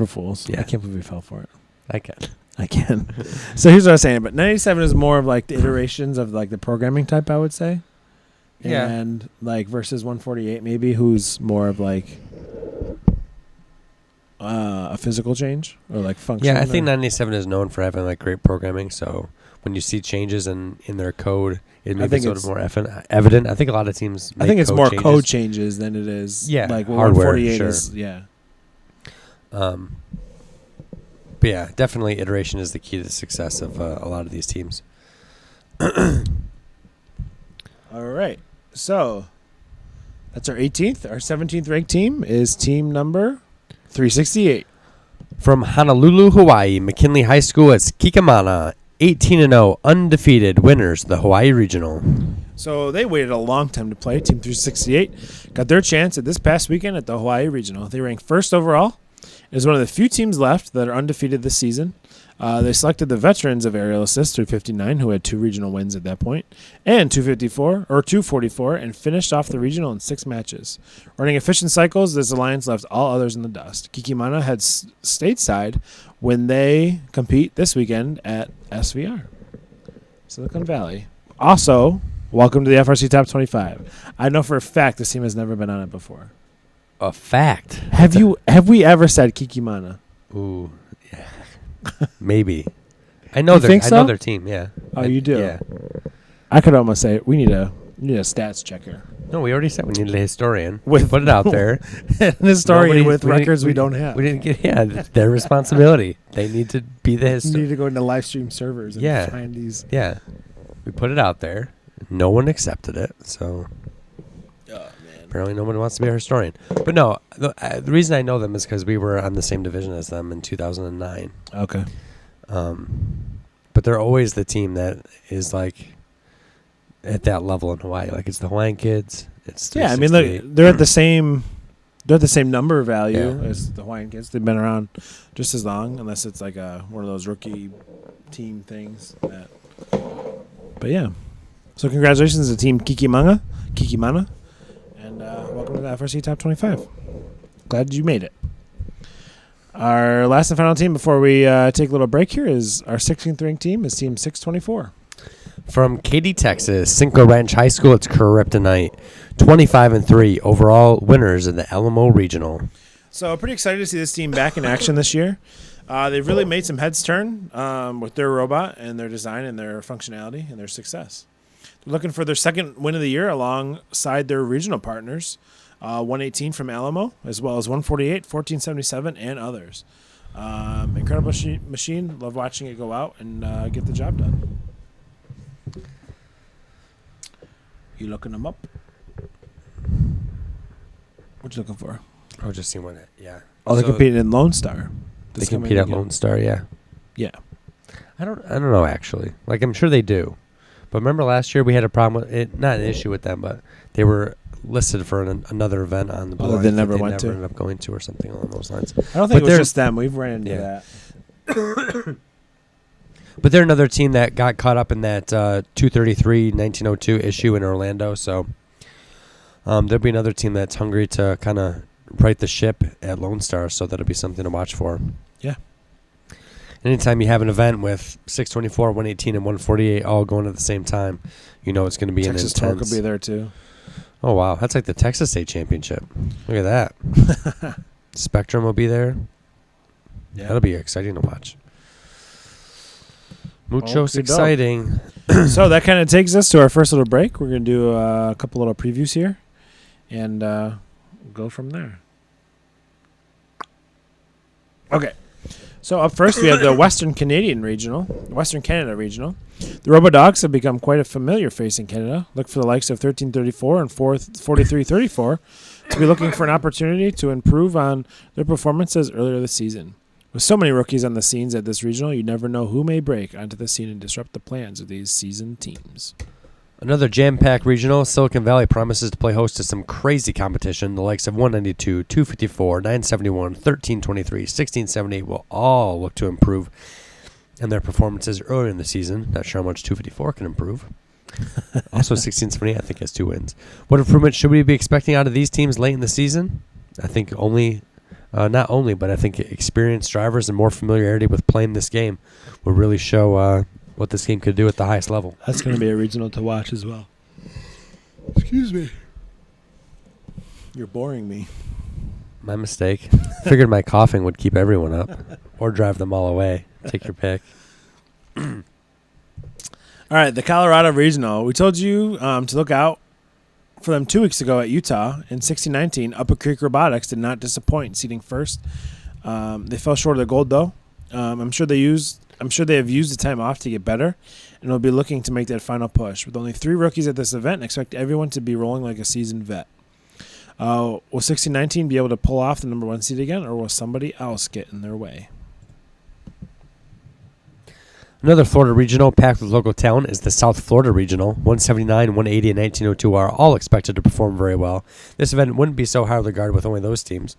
Fools. Yeah. I can't believe we fell for it. I can. So here's what I was saying. But 97 is more of the iterations of the programming type, I would say. Yeah. And versus 148 maybe, who's more of a physical change or function. Yeah, I think 97 is known for having great programming. So when you see changes in their code, it makes it sort of more evident. I think a lot of teams make it's more code changes than it is hardware, 148 sure. is. Yeah. But yeah, definitely iteration is the key to the success of a lot of these teams. All right. So that's our 18th. Our 17th ranked team is team number 368. From Honolulu, Hawaii, McKinley High School, it's KIKA, 18-0, undefeated winners of the Hawaii Regional. So they waited a long time to play. Team 368 got their chance at this past weekend at the Hawaii Regional. They ranked first overall. It is one of the few teams left that are undefeated this season. They selected the veterans of Aerial Assist 359, who had 2 regional wins at that point, and 244, and finished off the regional in 6 matches. Running efficient cycles, this alliance left all others in the dust. Kikimana heads stateside when they compete this weekend at SVR, Silicon Valley. Also, welcome to the FRCTop25. I know for a fact this team has never been on it before. A fact. Have we ever said Kikimana? Ooh, yeah. Maybe. I know You think I know so? their team, yeah. Oh, you do? Yeah. I could almost say we need a stats checker. No, we already said we needed a historian. With- We put it out there. An historian Nobody- with didn't- records we don't have. We didn't get, yeah, their responsibility. They need to be the We historian. need to go into live stream servers and Yeah. find these. Yeah. We put it out there. No one accepted it, so apparently nobody wants to be a historian. But no, the reason I know them is because we were on the same division as them in 2009. Okay. But they're always the team that is like at that level in Hawaii. Like it's the Hawaiian kids. It's Yeah, I mean, look, 368. they're at the same. They're at the same number value Yeah. as the Hawaiian kids. They've been around just as long, unless it's like one of those rookie team things. But yeah, so congratulations to Team Kikimana, and welcome to the FRC Top 25. Glad you made it. Our last and final team before we take a little break here is our 16th ranked team is Team 624. From Katy, Texas, Cinco Ranch High School, it's CRYPTONITE, 25-3 overall winners in the Alamo Regional. So pretty excited to see this team back in action this year. They've really made some heads turn with their robot and their design and their functionality and their success. They're looking for their second win of the year alongside their regional partners, 118 from Alamo, as well as 148, 1477, and others. Incredible machine. Love watching it go out and get the job done. You looking them up? What you looking for? I was just seeing what it, yeah. Oh, they're So competing in Lone Star. They compete at Lone Star, yeah. Yeah. I don't know actually. Like I'm sure they do. But remember last year we had a problem with it, not an issue with them, but they were listed for another event on the board they that never they went never to. ended up going to or something along those lines. I don't think But it was just them. We've ran into Yeah. that. But they're another team that got caught up in that 233-1902 issue in Orlando. So there'll be another team that's hungry to kind of right the ship at Lone Star. So that'll be something to watch for. Yeah. Anytime you have an event with 624, 118, and 148 all going at the same time, you know it's going to be Texas an Torque intense. will be there too. Oh, wow. That's like the Texas State Championship. Look at that. Spectrum will be there. Yeah. That'll be exciting to watch. Muchos Okey-doke. exciting. So that kind of takes us to our first little break. We're going to do a couple little previews here and go from there. Okay. So up first, we have the Western Canada Regional. The RoboDogs have become quite a familiar face in Canada. Look for the likes of 1334 and 4334 to be looking for an opportunity to improve on their performances earlier this season. With so many rookies on the scenes at this regional, you never know who may break onto the scene and disrupt the plans of these seasoned teams. Another jam-packed regional. Silicon Valley promises to play host to some crazy competition. The likes of 192, 254, 971, 1323, 1678 will all look to improve in their performances earlier in the season. Not sure how much 254 can improve. Also, 1678, I think, has 2 wins. What improvement should we be expecting out of these teams late in the season? I think not only, but I think experienced drivers and more familiarity with playing this game will really show what this game could do at the highest level. That's going to be a regional to watch as well. Excuse me. You're boring me. My mistake. Figured my coughing would keep everyone up or drive them all away. Take your pick. All right, the Colorado Regional. We told you to look out for them 2 weeks ago at Utah in 1619. Upper Creek Robotics did not disappoint, seating first. They fell short of the gold, though. I'm sure they have used the time off to get better, and will be looking to make that final push. With only 3 rookies at this event, expect everyone to be rolling like a seasoned vet. Will 1619 be able to pull off the number 1 seed again, or will somebody else get in their way? Another Florida regional packed with local talent is the South Florida Regional. 179, 180, and 1902 are all expected to perform very well. This event wouldn't be so highly regarded with only those teams.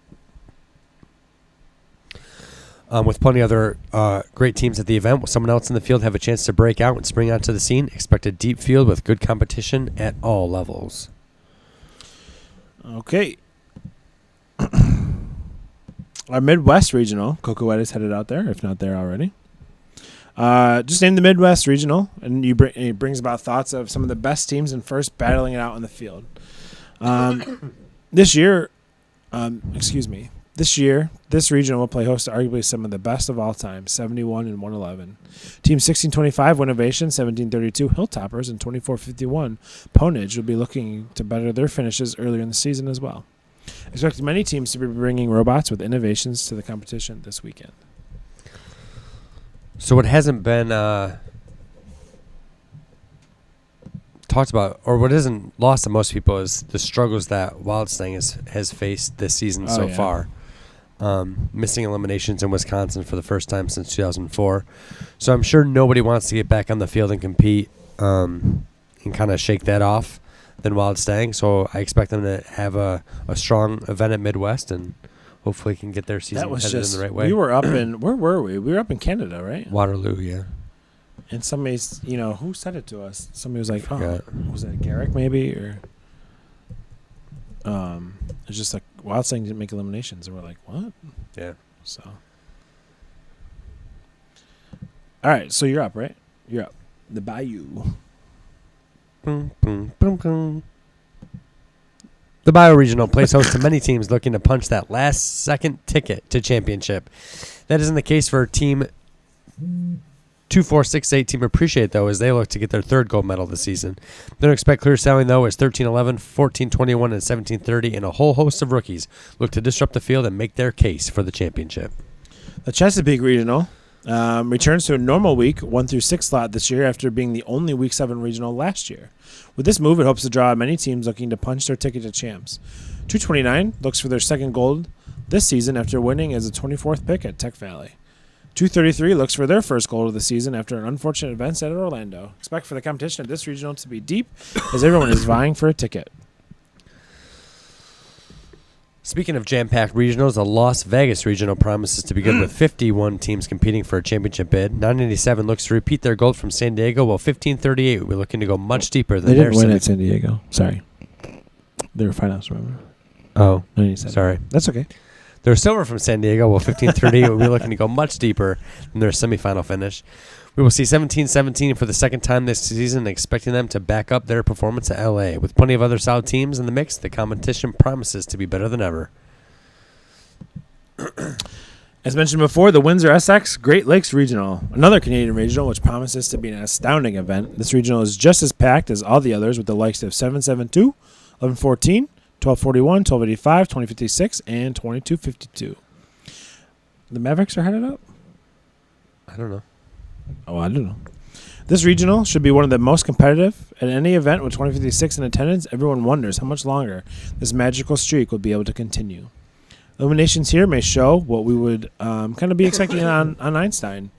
With plenty of other great teams at the event, will someone else in the field have a chance to break out and spring onto the scene? Expect a deep field with good competition at all levels. Okay. Our Midwest Regional, COYOTES headed out there, if not there already. Just named the Midwest Regional, and it brings about thoughts of some of the best teams and first battling it out in the field. This year, this regional will play host to arguably some of the best of all time, 71 and 111. Team 1625, Winnovation, 1732, Hilltoppers, and 2451, Ponage will be looking to better their finishes earlier in the season as well. Expect many teams to be bringing robots with innovations to the competition this weekend. So what hasn't been talked about, or what isn't lost to most people, is the struggles that Wildstang has faced this season far. Missing eliminations in Wisconsin for the first time since 2004. So I'm sure nobody wants to get back on the field and compete and kind of shake that off than Wildstang. So I expect them to have a strong event at Midwest and hopefully can get their season headed in the right way. We were up in, where were we? We were up in Canada, right? Waterloo, yeah. And somebody's, who said it to us? Somebody was like, was it Garrick maybe? Or it's just like, Wildstang didn't make eliminations. And we're like, what? Yeah. So. All right, so you're up, right? You're up. The Bayou. Boom, boom, boom, boom. The Bioregional plays host to many teams looking to punch that last-second ticket to championship. That isn't the case for Team 2468. Team Appreciate, though, as they look to get their 3rd gold medal this season. They don't expect clear sailing, though, as 1311, 1421, and 1730, and a whole host of rookies look to disrupt the field and make their case for the championship. The Chesapeake Regional returns to a normal week 1 through 6 slot this year after being the only Week 7 regional last year. With this move, it hopes to draw many teams looking to punch their ticket to champs. 229 looks for their 2nd gold this season after winning as the 24th pick at Tech Valley. 233 looks for their 1st gold of the season after an unfortunate event at Orlando. Expect for the competition at this regional to be deep as everyone is vying for a ticket. Speaking of jam-packed regionals, the Las Vegas Regional promises to be good with 51 teams competing for a championship bid. 987 looks to repeat their gold from San Diego, while 1538 will be looking to go much deeper than they didn't win at San Diego. Sorry. They were finals, remember? Oh, 987. Sorry. That's okay. They're silver from San Diego, while 1538 will be looking to go much deeper than their semifinal finish. We will see 1717 for the 2nd time this season, expecting them to back up their performance at LA. With plenty of other solid teams in the mix, the competition promises to be better than ever. As mentioned before, the Windsor Essex Great Lakes Regional, another Canadian regional which promises to be an astounding event. This regional is just as packed as all the others, with the likes of 772, 1114, 1241, 1285, 2056, and 2252. The Mavericks are headed up? I don't know. Oh, I don't know. This regional should be one of the most competitive at any event. With 2056 in attendance, everyone wonders how much longer this magical streak will be able to continue. Eliminations here may show what we would kind of be expecting on Einstein.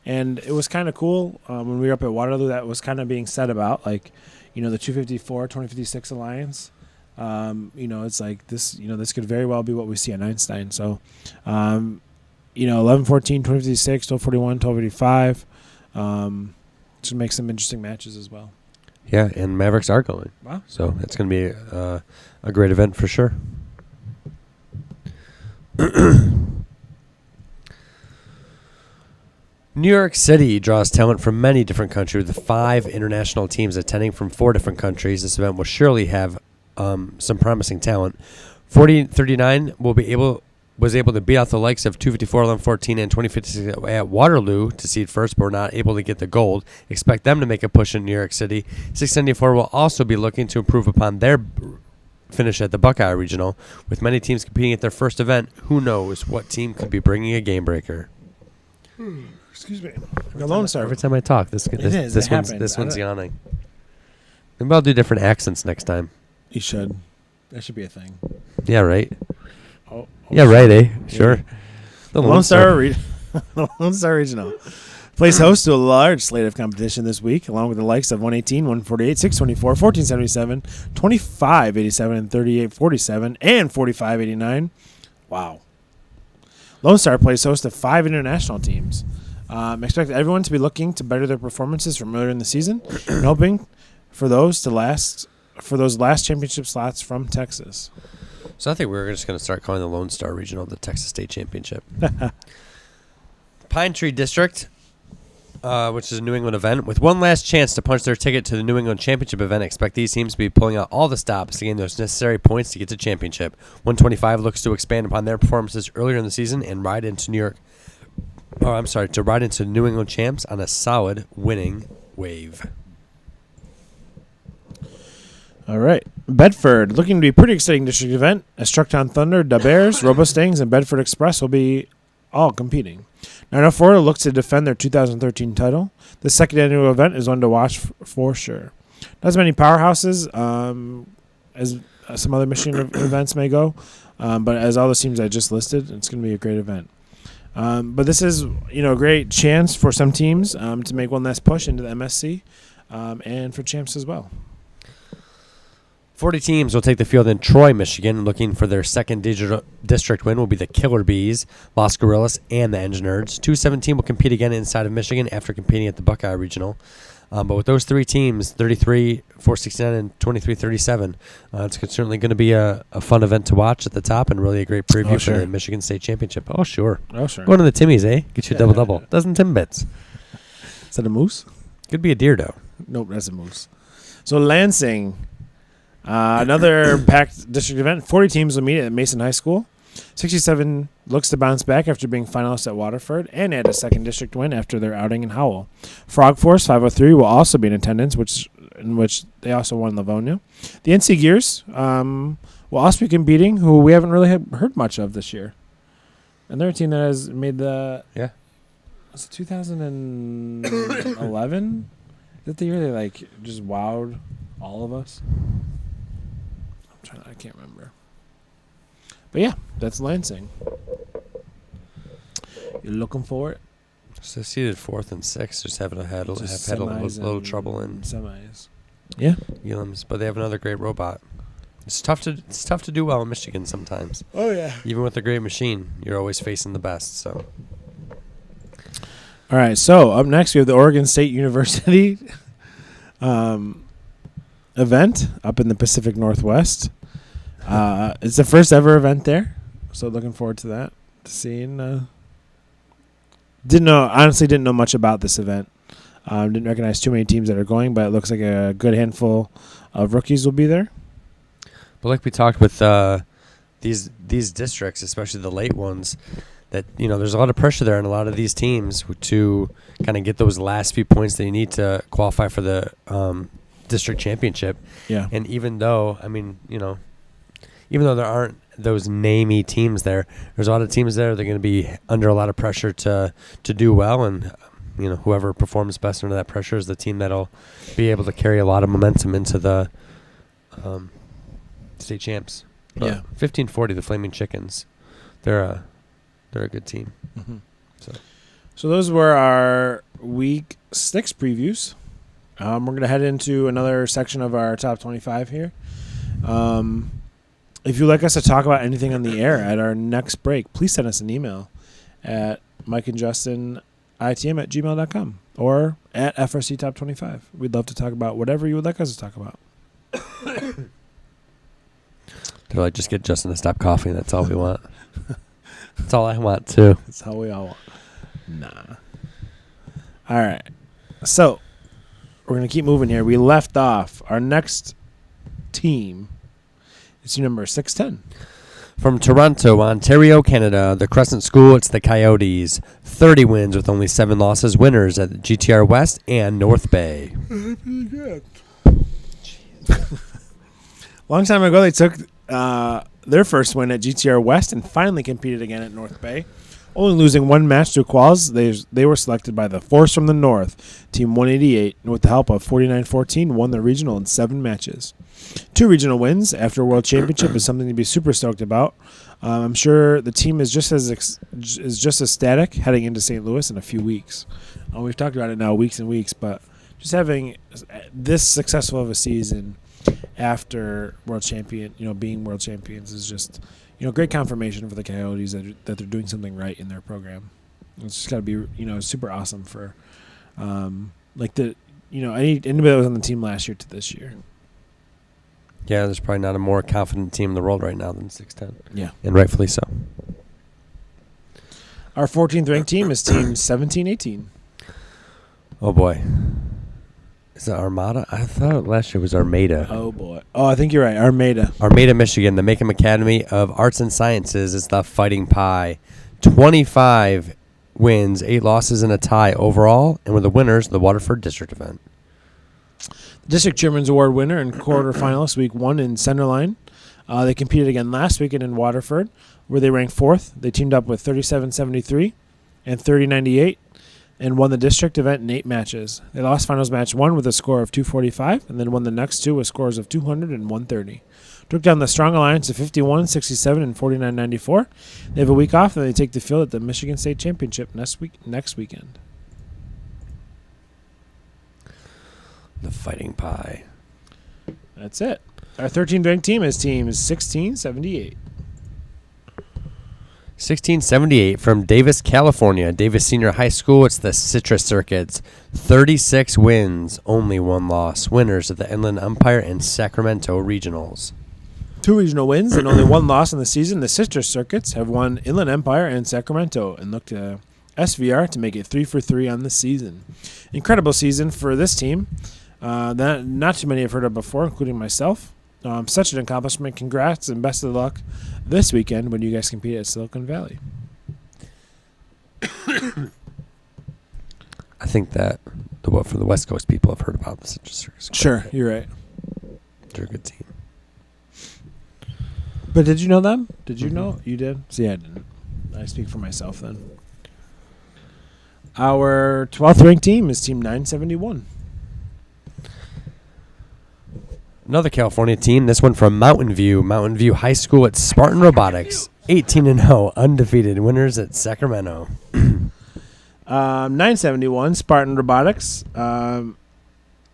And it was kind of cool when we were up at Waterloo, that was kind of being said about, like, the 254, 2056 alliance. It's like this, this could very well be what we see on Einstein. So, 1114, 2056, 1241, 1285. Should make some interesting matches as well. Yeah, and Mavericks are going. Wow. So that's going to be a great event for sure. New York City draws talent from many different countries, with 5 international teams attending from 4 different countries. This event will surely have some promising talent. 4039 was able to beat out the likes of 254, 1114, and 2056 at Waterloo to seed first, but were not able to get the gold. Expect them to make a push in New York City. 694 will also be looking to improve upon their finish at the Buckeye Regional. With many teams competing at their first event, who knows what team could be bringing a game breaker. Excuse me. The Lone Star. Every time I talk, this one's yawning. Maybe I'll do different accents next time. You should. That should be a thing. Yeah, right. Oh, Yeah, right, eh? Sure. The Lone Star the Lone Star Regional plays host to a large slate of competition this week, along with the likes of 118, 148, 624, 1477, 2587, and 3847, and 4589. Wow. Lone Star plays host to 5 international teams. Expect everyone to be looking to better their performances from earlier in the season and hoping for those last championship slots from Texas. So I think we're just going to start calling the Lone Star Regional the Texas State Championship. Pine Tree District, which is a New England event, with one last chance to punch their ticket to the New England Championship event. Expect these teams to be pulling out all the stops to gain those necessary points to get to championship. 125 looks to expand upon their performances earlier in the season and ride into ride into New England champs on a solid winning wave. All right. Bedford, looking to be a pretty exciting district event, as Strucktown Thunder, Da Bears, Robostangs, and Bedford Express will be all competing. 904 looks to defend their 2013 title. The second annual event is one to watch for sure. Not as many powerhouses as some other Michigan events may go, but as all the teams I just listed, it's going to be a great event. But this is a great chance for some teams to make one last push into the MSC and for champs as well. 40 teams will take the field in Troy, Michigan. Looking for their second district win will be the Killer Bees, Los Gorillas, and the Engineerds. 217 will compete again inside of Michigan after competing at the Buckeye Regional. But with those three teams, 33, 469, and 2337, it's certainly going to be a fun event to watch at the top and really a great preview for the Michigan State Championship. Oh, sure. Going to the Timmies, eh? Get you a double-double. Dozen Timbits. Is that a moose? Could be a deer, though. Nope, that's a moose. So Lansing, another packed district event. 40 teams will meet at Mason High School. 67 looks to bounce back after being finalists at Waterford and add a second district win after their outing in Howell. Frog Force 503 will also be in attendance, in which they also won Livonia. The NC Gears will also be competing, who we haven't really heard much of this year. And they're a team that has made the... Yeah. Was it 2011? Is that the year they just wowed all of us? I can't remember. But yeah, that's Lansing. You're looking for it? So seeded 4th and 6th, just had a little trouble in semis. Yeah, Elam's, but they have another great robot. It's tough to do well in Michigan sometimes. Oh yeah. Even with a great machine, you're always facing the best. So. All right. So up next we have the Oregon State University event up in the Pacific Northwest. It's the first ever event there, so looking forward to that. Seeing, didn't know much about this event. Didn't recognize too many teams that are going, but it looks like a good handful of rookies will be there. But like we talked with these districts, especially the late ones, that there's a lot of pressure there on a lot of these teams to kind of get those last few points that you need to qualify for the district championship. Yeah. And even though there aren't those namey teams there's a lot of teams there that are going to be under a lot of pressure to do well, and whoever performs best under that pressure is the team that'll be able to carry a lot of momentum into the state champs. But Yeah. 1540, the Flaming Chickens, they're a good team. Mm-hmm. So those were our week 6 previews. We're going to head into another section of our top 25 here. If you'd like us to talk about anything on the air at our next break, please send us an email at mikeandjustinitm@gmail.com or at FRCTop25. We'd love to talk about whatever you would like us to talk about. They're like, just get Justin to stop coughing. That's all we want. That's all I want, too. That's how we all want. Nah. All right. So we're going to keep moving here. We left off. Our next team is number 610. From Toronto, Ontario, Canada, the Crescent School, it's the Coyotes. 30 wins with only 7 losses. Winners at GTR West and North Bay. Long time ago, they took their first win at GTR West and finally competed again at North Bay. Only losing one match to quals, they were selected by the Force from the North, Team 188, and with the help of 49-14, won the regional in 7 matches. 2 regional wins after a World Championship is something to be super stoked about. I'm sure the team is just as static heading into St. Louis in a few weeks. We've talked about it now weeks and weeks, but just having this successful of a season after being world champions is just great confirmation for the Coyotes that they're doing something right in their program. It's just got to be super awesome for anybody that was on the team last year to this year. Yeah, there's probably not a more confident team in the world right now than 610. Yeah, and rightfully so. Our 14th ranked team is Team 1718. Oh boy. Is it Armada? I thought last year was Armada. Oh, boy. Oh, I think you're right. Armada, Michigan. The Macomb Academy of Arts and Sciences is the Fighting Pie. 25 wins, 8 losses, and a tie overall, and were the winners of the Waterford District event. the District Chairman's Award winner and quarterfinalist week 1 in Centerline. They competed again last weekend in Waterford, where they ranked 4th. They teamed up with 37-73 and 30-98. And won the district event in 8 matches. They lost finals match 1 with a score of 245, and then won the next 2 with scores of 200 and 130. Took down the Strong Alliance of 51-67 and 49-94. They have a week off, and they take the field at the Michigan State Championship next weekend. The Fighting Pie. That's it. Our 13th ranked team is Team 1678. 1678 from Davis, California. Davis Senior High School. It's the CITRUS Circuits. 36 wins, only 1 loss. Winners of the Inland Empire and Sacramento Regionals. 2 regional wins and only 1 loss in the season. The CITRUS Circuits have won Inland Empire and Sacramento and look to SVR to make it 3 for 3 on the season. Incredible season for this team. Not too many have heard of before, including myself. Such an accomplishment. Congrats and best of luck this weekend when you guys compete at Silicon Valley. I think that for the West Coast people have heard about the CITRUS Circuits. Sure, you're right. They're a good team. But did you know them? Did you know? You did? See, I didn't. I speak for myself then. Our 12th ranked team is Team 971. Another California team, this one from Mountain View High School. It's Spartan Robotics, 18-0, undefeated, winners at Sacramento. 971, Spartan Robotics.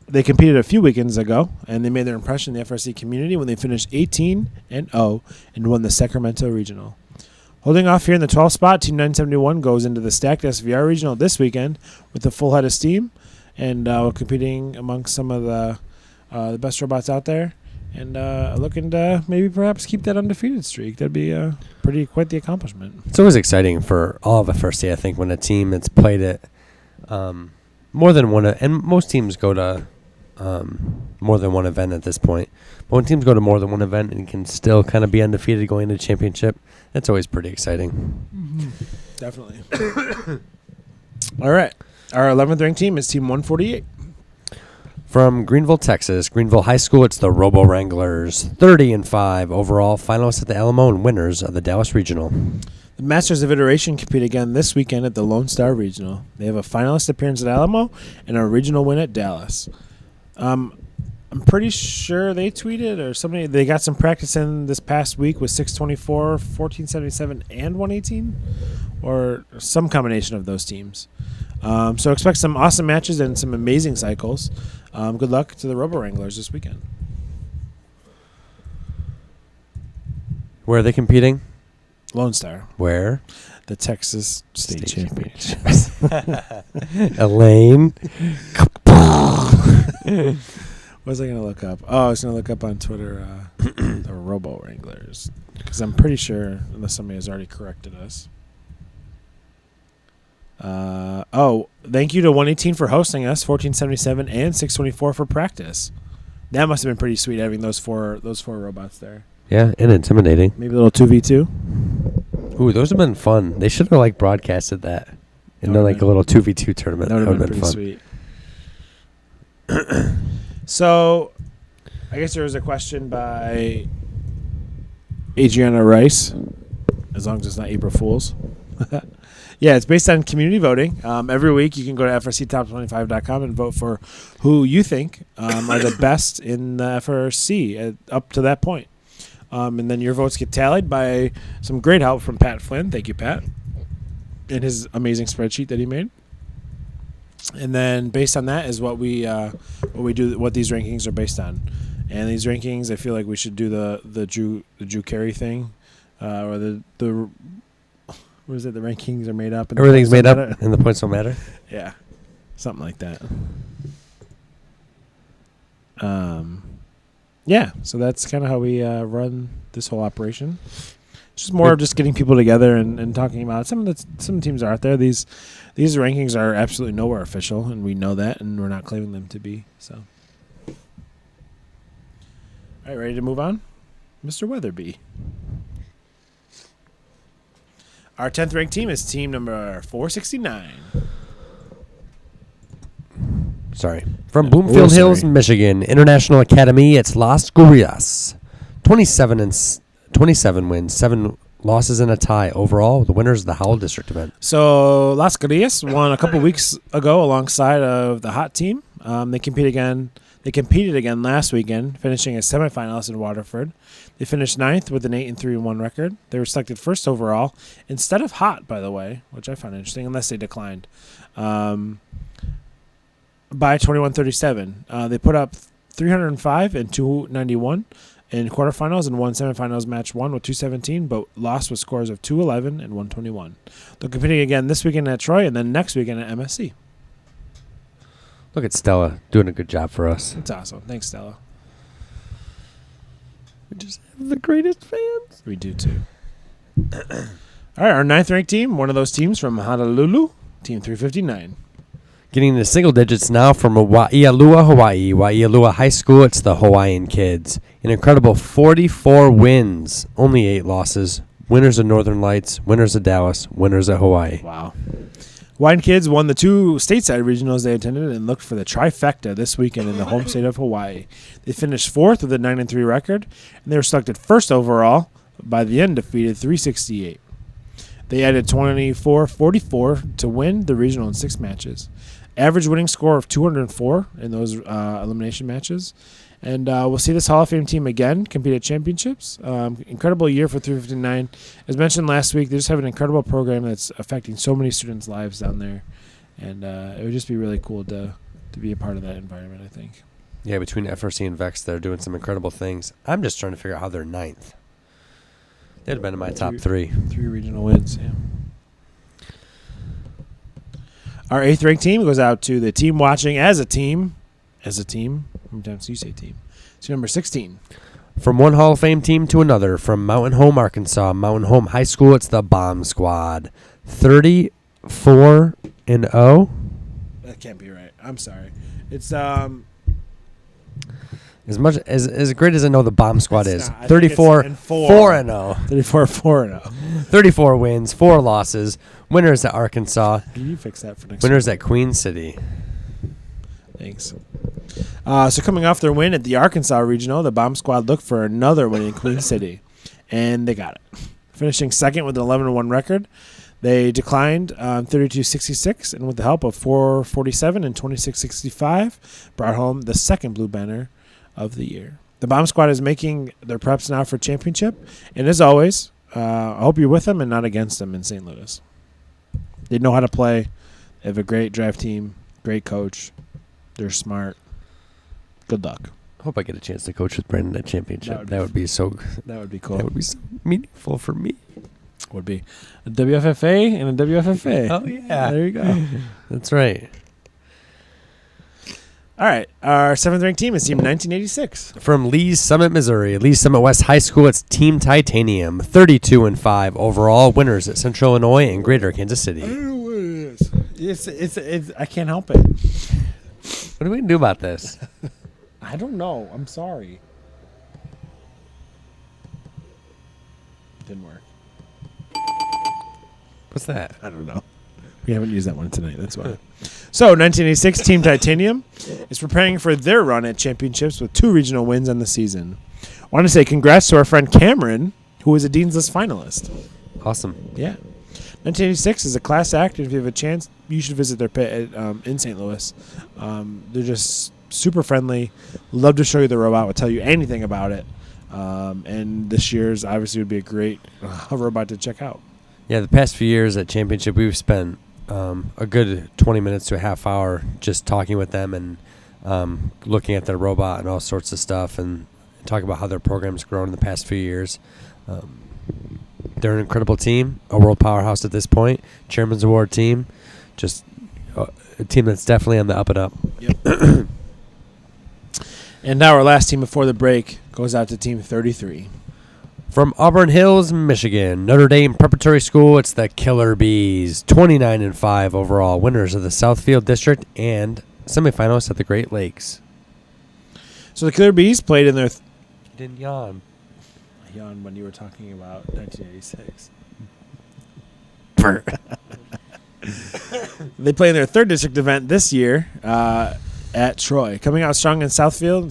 They competed a few weekends ago, and they made their impression in the FRC community when they finished 18-0 and won the Sacramento Regional. Holding off here in the 12th spot, Team 971 goes into the stacked SVR Regional this weekend with a full head of steam, and competing amongst some of the best robots out there, and looking to maybe perhaps keep that undefeated streak. That'd be quite the accomplishment. It's always exciting for all of FRC, I think, when a team that's played it more than one, and most teams go to more than one event at this point. But when teams go to more than one event and can still kind of be undefeated going into championship, that's always pretty exciting. Mm-hmm. Definitely. All right. Our 11th ranked team is Team 148. From Greenville, Texas, Greenville High School, it's the Robo Wranglers, 30-5 overall, finalists at the Alamo and winners of the Dallas Regional. The Masters of Iteration compete again this weekend at the Lone Star Regional. They have a finalist appearance at Alamo and a regional win at Dallas. I'm pretty sure they tweeted or somebody, they got some practice in this past week with 624, 1477, and 118, or some combination of those teams. So expect some awesome matches and some amazing cycles. Good luck to the Robo Wranglers this weekend. Where are they competing? Lone Star. Where? The Texas State Championship. Elaine. What was I going to look up? Oh, I was going to look up on Twitter the Robo Wranglers, because I'm pretty sure, unless somebody has already corrected us. Thank you to 118 for hosting us, 1477 and 624 for practice. That must have been pretty sweet having those four robots there. Yeah, and intimidating. Maybe a little 2v2. Ooh, those have been fun. They should have broadcasted that in a little 2v2 tournament. That would have been pretty fun. Sweet. So, I guess there was a question by Adriana Rice, as long as it's not April Fool's. Yeah, it's based on community voting. Every week you can go to FRCTop25.com and vote for who you think are the best in the FRC up to that point. And then your votes get tallied by some great help from Pat Flynn. Thank you, Pat. And his amazing spreadsheet that he made. And then based on that is what we do, what these rankings are based on. And these rankings, I feel like we should do the Drew Carey thing, or the what is it? The rankings are made up. And Everything's made up, and the points don't matter. Yeah, something like that. Yeah, so that's kind of how we run this whole operation. It's just more of just getting people together and talking about it. Some teams are out there. These rankings are absolutely nowhere official, and we know that, and we're not claiming them to be. So, all right, ready to move on, Mr. Weatherby. Our 10th ranked team is team number 469. Sorry. From Bloomfield Hills, Michigan, International Academy, it's Las Gurias. 27 wins, 7 losses, and a tie. Overall, the winners of the Howell District event. So Las Gurias won a couple weeks ago alongside of the Hot team. They competed again last weekend, finishing as semifinalists in Waterford. They finished 9th with an 8-3-1 record. They were selected first overall instead of Hot, by the way, which I found interesting, unless they declined. By 21-37. They put up 305 and 291 in quarterfinals and won semifinals match 1 with 217, but lost with scores of 211 and 121. They're competing again this weekend at Troy and then next weekend at MSC. Look at Stella doing a good job for us. That's awesome. Thanks, Stella. We just have the greatest fans. We do, too. All right, our 9th ranked team, one of those teams from Honolulu, Team 359. Getting into single digits now from Waialua, Hawaii. Waialua High School, it's the Hawaiian Kids. An incredible 44 wins, only 8 losses. Winners of Northern Lights, winners of Dallas, winners of Hawaii. Wow. Hawaiian Kids won the 2 stateside regionals they attended and looked for the trifecta this weekend in the home state of Hawaii. They finished 4th with a 9-3 record, and they were selected first overall. By the end, defeated 368. They added 24-44 to win the regional in 6 matches. Average winning score of 204 in those elimination matches. And we'll see this Hall of Fame team again compete at championships. Incredible year for 359. As mentioned last week, they just have an incredible program that's affecting so many students' lives down there. And it would just be really cool to be a part of that environment, I think. Yeah, between FRC and Vex, they're doing some incredible things. I'm just trying to figure out how they're 9th. They'd have been in my top 3. 3 regional wins, yeah. Our 8th ranked team goes out to the team watching as a team. How many times do you say team? It's number 16. From one Hall of Fame team to another, from Mountain Home, Arkansas, Mountain Home High School, it's the Bomb Squad. 34-0. That can't be right. I'm sorry. It's as much as great as I know the Bomb Squad is. 34-4-0. 34-4-0. 34 wins, 4 losses. Winners at Arkansas. Can you fix that for next Winners week? at Queen City. Thanks. So coming off their win at the Arkansas Regional, the Bomb Squad looked for another win in Queen City, and they got it. Finishing second with an 11-1 record. They declined 32-66, and with the help of 447 and 26-65, brought home the second Blue Banner of the year. The Bomb Squad is making their preps now for championship, and as always, I hope you're with them and not against them in St. Louis. They know how to play. They have a great drive team, great coach. They're smart. Good luck. I hope I get a chance to coach with Brandon at championship. That would be so. That would be cool. That would be so meaningful for me. Would be a WFFA and a WFFA. Oh yeah, there you go. That's right. All right, our 7th ranked team is Team 1986 from Lee's Summit, Missouri. Lee's Summit West High School. It's Team Titanium. 32-5 overall. Winners at Central Illinois and Greater Kansas City. I don't know what it is. It's I can't help it. What are we gonna do about this? I don't know. I'm sorry. Didn't work. What's that? I don't know. We haven't used that one tonight. That's why. So, 1986 Team Titanium is preparing for their run at championships with 2 regional wins on the season. I want to say congrats to our friend Cameron, who was a Dean's List finalist. Awesome. Yeah. 1986 is a class act, and if you have a chance, you should visit their pit in St. Louis. They're just super friendly. Love to show you the robot. Will tell you anything about it. And this year's obviously would be a great robot to check out. Yeah, the past few years at Championship, we've spent a good 20 minutes to a half hour just talking with them and looking at their robot and all sorts of stuff and talking about how their program's grown in the past few years. They're an incredible team, a world powerhouse at this point, Chairman's Award team, just a team that's definitely on the up and up. Yep. And now our last team before the break goes out to Team 33. From Auburn Hills, Michigan, Notre Dame Preparatory School, it's the Killer Bees, 29-5 overall, winners of the Southfield District and semifinalists at the Great Lakes. So the Killer Bees played in their... You didn't yawn. I yawned when you were talking about 1986. They play in their third district event this year at Troy. Coming out strong in Southfield.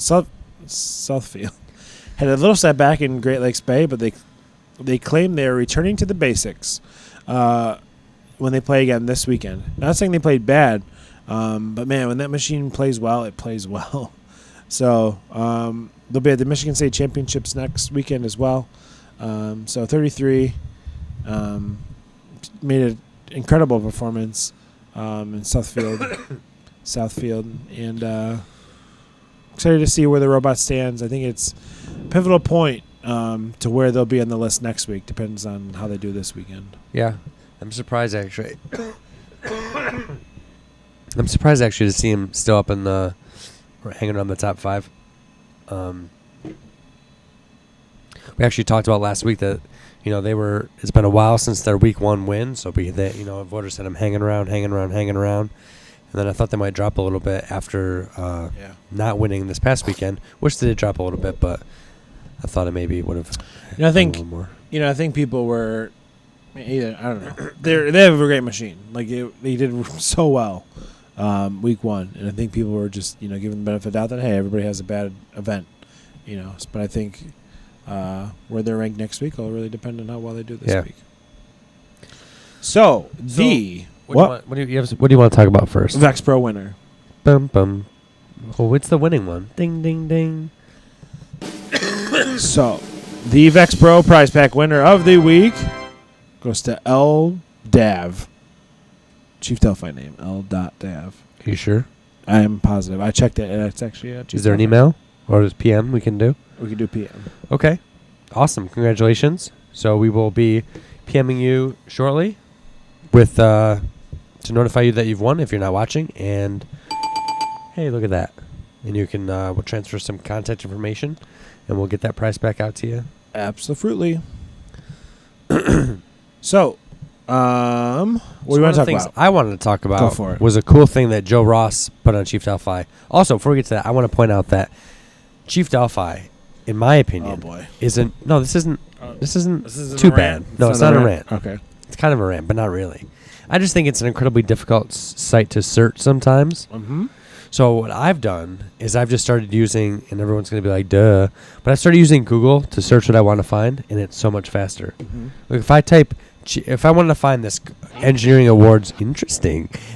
Had a little setback in Great Lakes Bay, but they claim they are returning to the basics when they play again this weekend. Not saying they played bad, but man, when that machine plays well, it plays well. So they'll be at the Michigan State Championships next weekend as well. So 33 made an incredible performance in Southfield, and excited to see where the robot stands. I think it's a pivotal point to where they'll be on the list next week. Depends on how they do this weekend. Yeah, I'm surprised actually. I'm surprised actually to see him still up in the hanging around the top 5. We actually talked about last week that it's been a while since their week 1 win, so voters had them hanging around, and then I thought they might drop a little bit after not winning this past weekend. Wish they did drop a little bit, but I thought it maybe would have. I think a little more. I think people were either I don't know. They have a great machine. Like they did so well week 1, and I think people were just giving the benefit of the doubt that hey, everybody has a bad event, But I think where they're ranked next week will really depend on how well they do this week. So what do you want to talk about first? Vex Pro winner. Bum bum. Oh, it's the winning one. Ding ding ding. So, the Vex Pro prize pack winner of the week goes to L. Dav. Chief Delphi name, L. Dav. Are you sure? I am positive. I checked it, and it's actually Is there an email or is PM we can do? We can do PM. Okay. Awesome. Congratulations. So we will be PMing you shortly with to notify you that you've won if you're not watching. And hey, look at that. And you can we'll transfer some contact information, and we'll get that price back out to you. Absolutely. So, what do you want to talk about? I wanted to talk about Go for it. Was a cool thing that Joe Ross put on Chief Delphi. Also, before we get to that, I want to point out that Chief Delphi, in my opinion, isn't. No, this isn't too bad. No, it's not a rant. Okay. It's kind of a rant, but not really. I just think it's an incredibly difficult site to search sometimes. Mm-hmm. So what I've done is I've just started using, and everyone's going to be like, duh, but I started using Google to search what I want to find, and it's so much faster. Mm-hmm. Like if I wanted to find this engineering awards,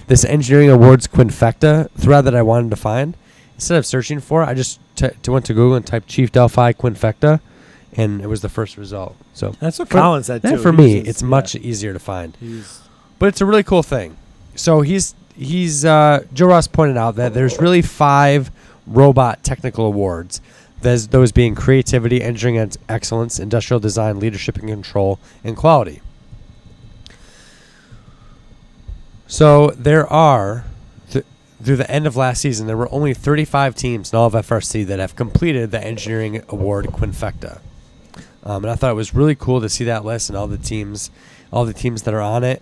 this engineering awards quinfecta thread that I wanted to find, instead of searching for it, I just went to Google and typed Chief Delphi quinfecta, and it was the first result. So that's what Colin said too. For me, it's much easier to find. But it's a really cool thing. So Joe Ross pointed out that there's really 5 robot technical awards. There's those being creativity, engineering excellence, industrial design, leadership and control, and quality. So there are, through the end of last season, there were only 35 teams in all of FRC that have completed the engineering award quinfecta. And I thought it was really cool to see that list and all the teams that are on it.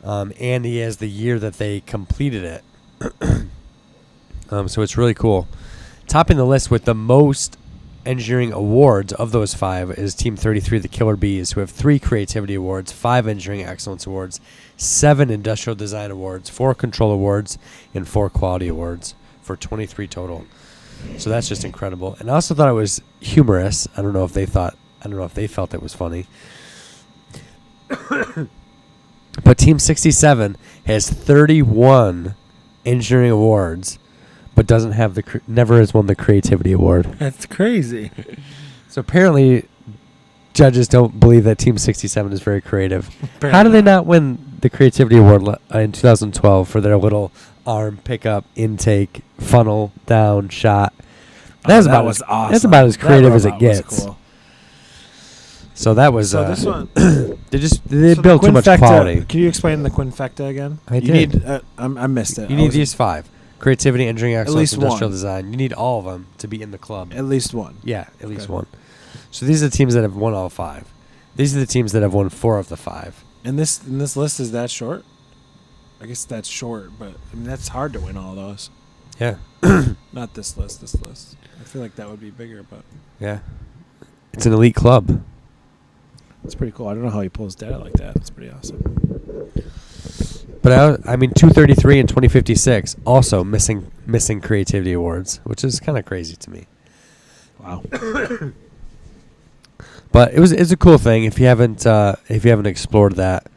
And he has the year that they completed it. So it's really cool. Topping the list with the most engineering awards of those 5 is Team 33, the Killer Bees, who have 3 creativity awards, 5 engineering excellence awards, 7 industrial design awards, 4 control awards, and 4 quality awards for 23 total. So that's just incredible. And I also thought it was humorous. I don't know if they felt it was funny. But Team 67 has 31 engineering awards, but doesn't have never has won the creativity award. That's crazy. So apparently, judges don't believe that Team 67 is very creative. How do they not win the creativity award in 2012 for their little arm pickup, intake, funnel down shot? That's awesome. That's about as creative as it robot was gets. cool. So that was. So this one, they built too much quality. Can you explain the quinfecta again? I You did. need. I missed it. You need these 5: creativity, engineering excellence, least industrial one. design. You need all of them to be in the club. At least one. Yeah, at least Okay. one. So these are the teams that have won all 5. These are the teams that have won 4 of the 5. And this list is that short? I guess that's short, but I mean that's hard to win all those. Yeah, Not this list. This list. I feel like that would be bigger, but yeah. It's an elite club. it's pretty cool. I don't know how he pulls data like that. It's pretty awesome. But I mean, 233 and 2056 also missing creativity awards, which is kind of crazy to me. Wow. But it's a cool thing if you haven't explored that,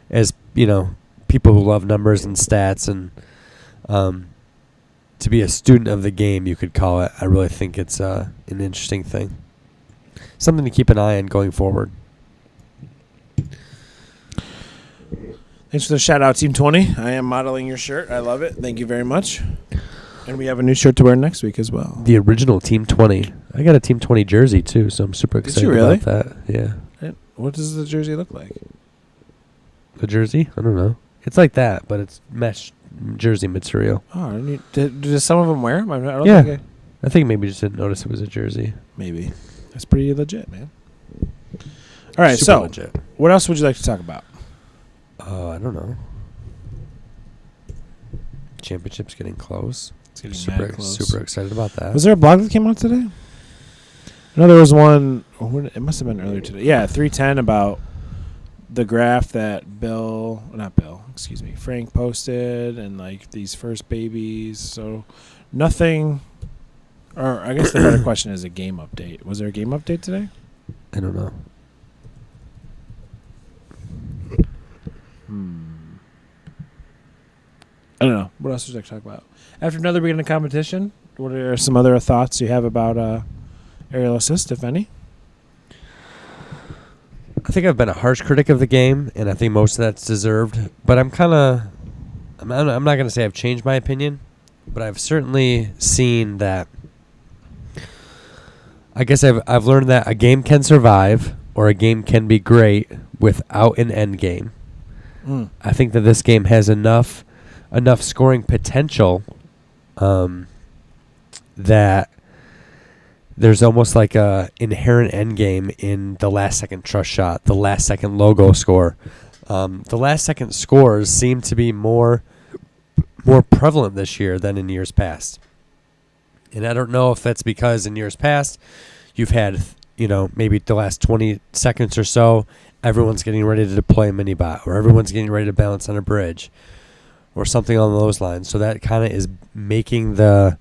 as you know, people who love numbers and stats and to be a student of the game, you could call it. I really think it's an interesting thing, something to keep an eye on going forward. Thanks for the shout out, Team 20. I am modeling your shirt. I love it. Thank you very much. And we have a new shirt to wear next week as well. The original Team 20. I got a Team 20 jersey too, so I'm super excited really? about that. Yeah. And what does the jersey look like? The jersey? I don't know. It's like that, but it's mesh jersey material. Oh, I didn't, did some of them wear them? I don't Yeah. think I think maybe just didn't notice it was a jersey. maybe. That's pretty legit, man. All right, Super so legit. what else would you like to talk about? I don't know. Championship's getting close. It's getting Super, mad close. super excited about that. Was there a blog that came out today? No, there was one. It must have been earlier today. Yeah, 310 about the graph that Frank posted and like these first babies. So nothing, or I guess the better question is a game update. Was there a game update today? I don't know. I don't know. What else would you like to talk about? After another beginning competition, what are some other thoughts you have about aerial assist, if any? I think I've been a harsh critic of the game, and I think most of that's deserved. But I'm not going to say I've changed my opinion, but I've certainly seen that. I guess I've learned that a game can survive or a game can be great without an end game. I think that this game has enough scoring potential that there's almost like a inherent end game in the last second trust shot, the last second logo score. The last second scores seem to be more prevalent this year than in years past. And I don't know if that's because in years past you've had, maybe the last 20 seconds or so, everyone's getting ready to deploy a mini-bot, or everyone's getting ready to balance on a bridge, or something along those lines. So that kind of is making the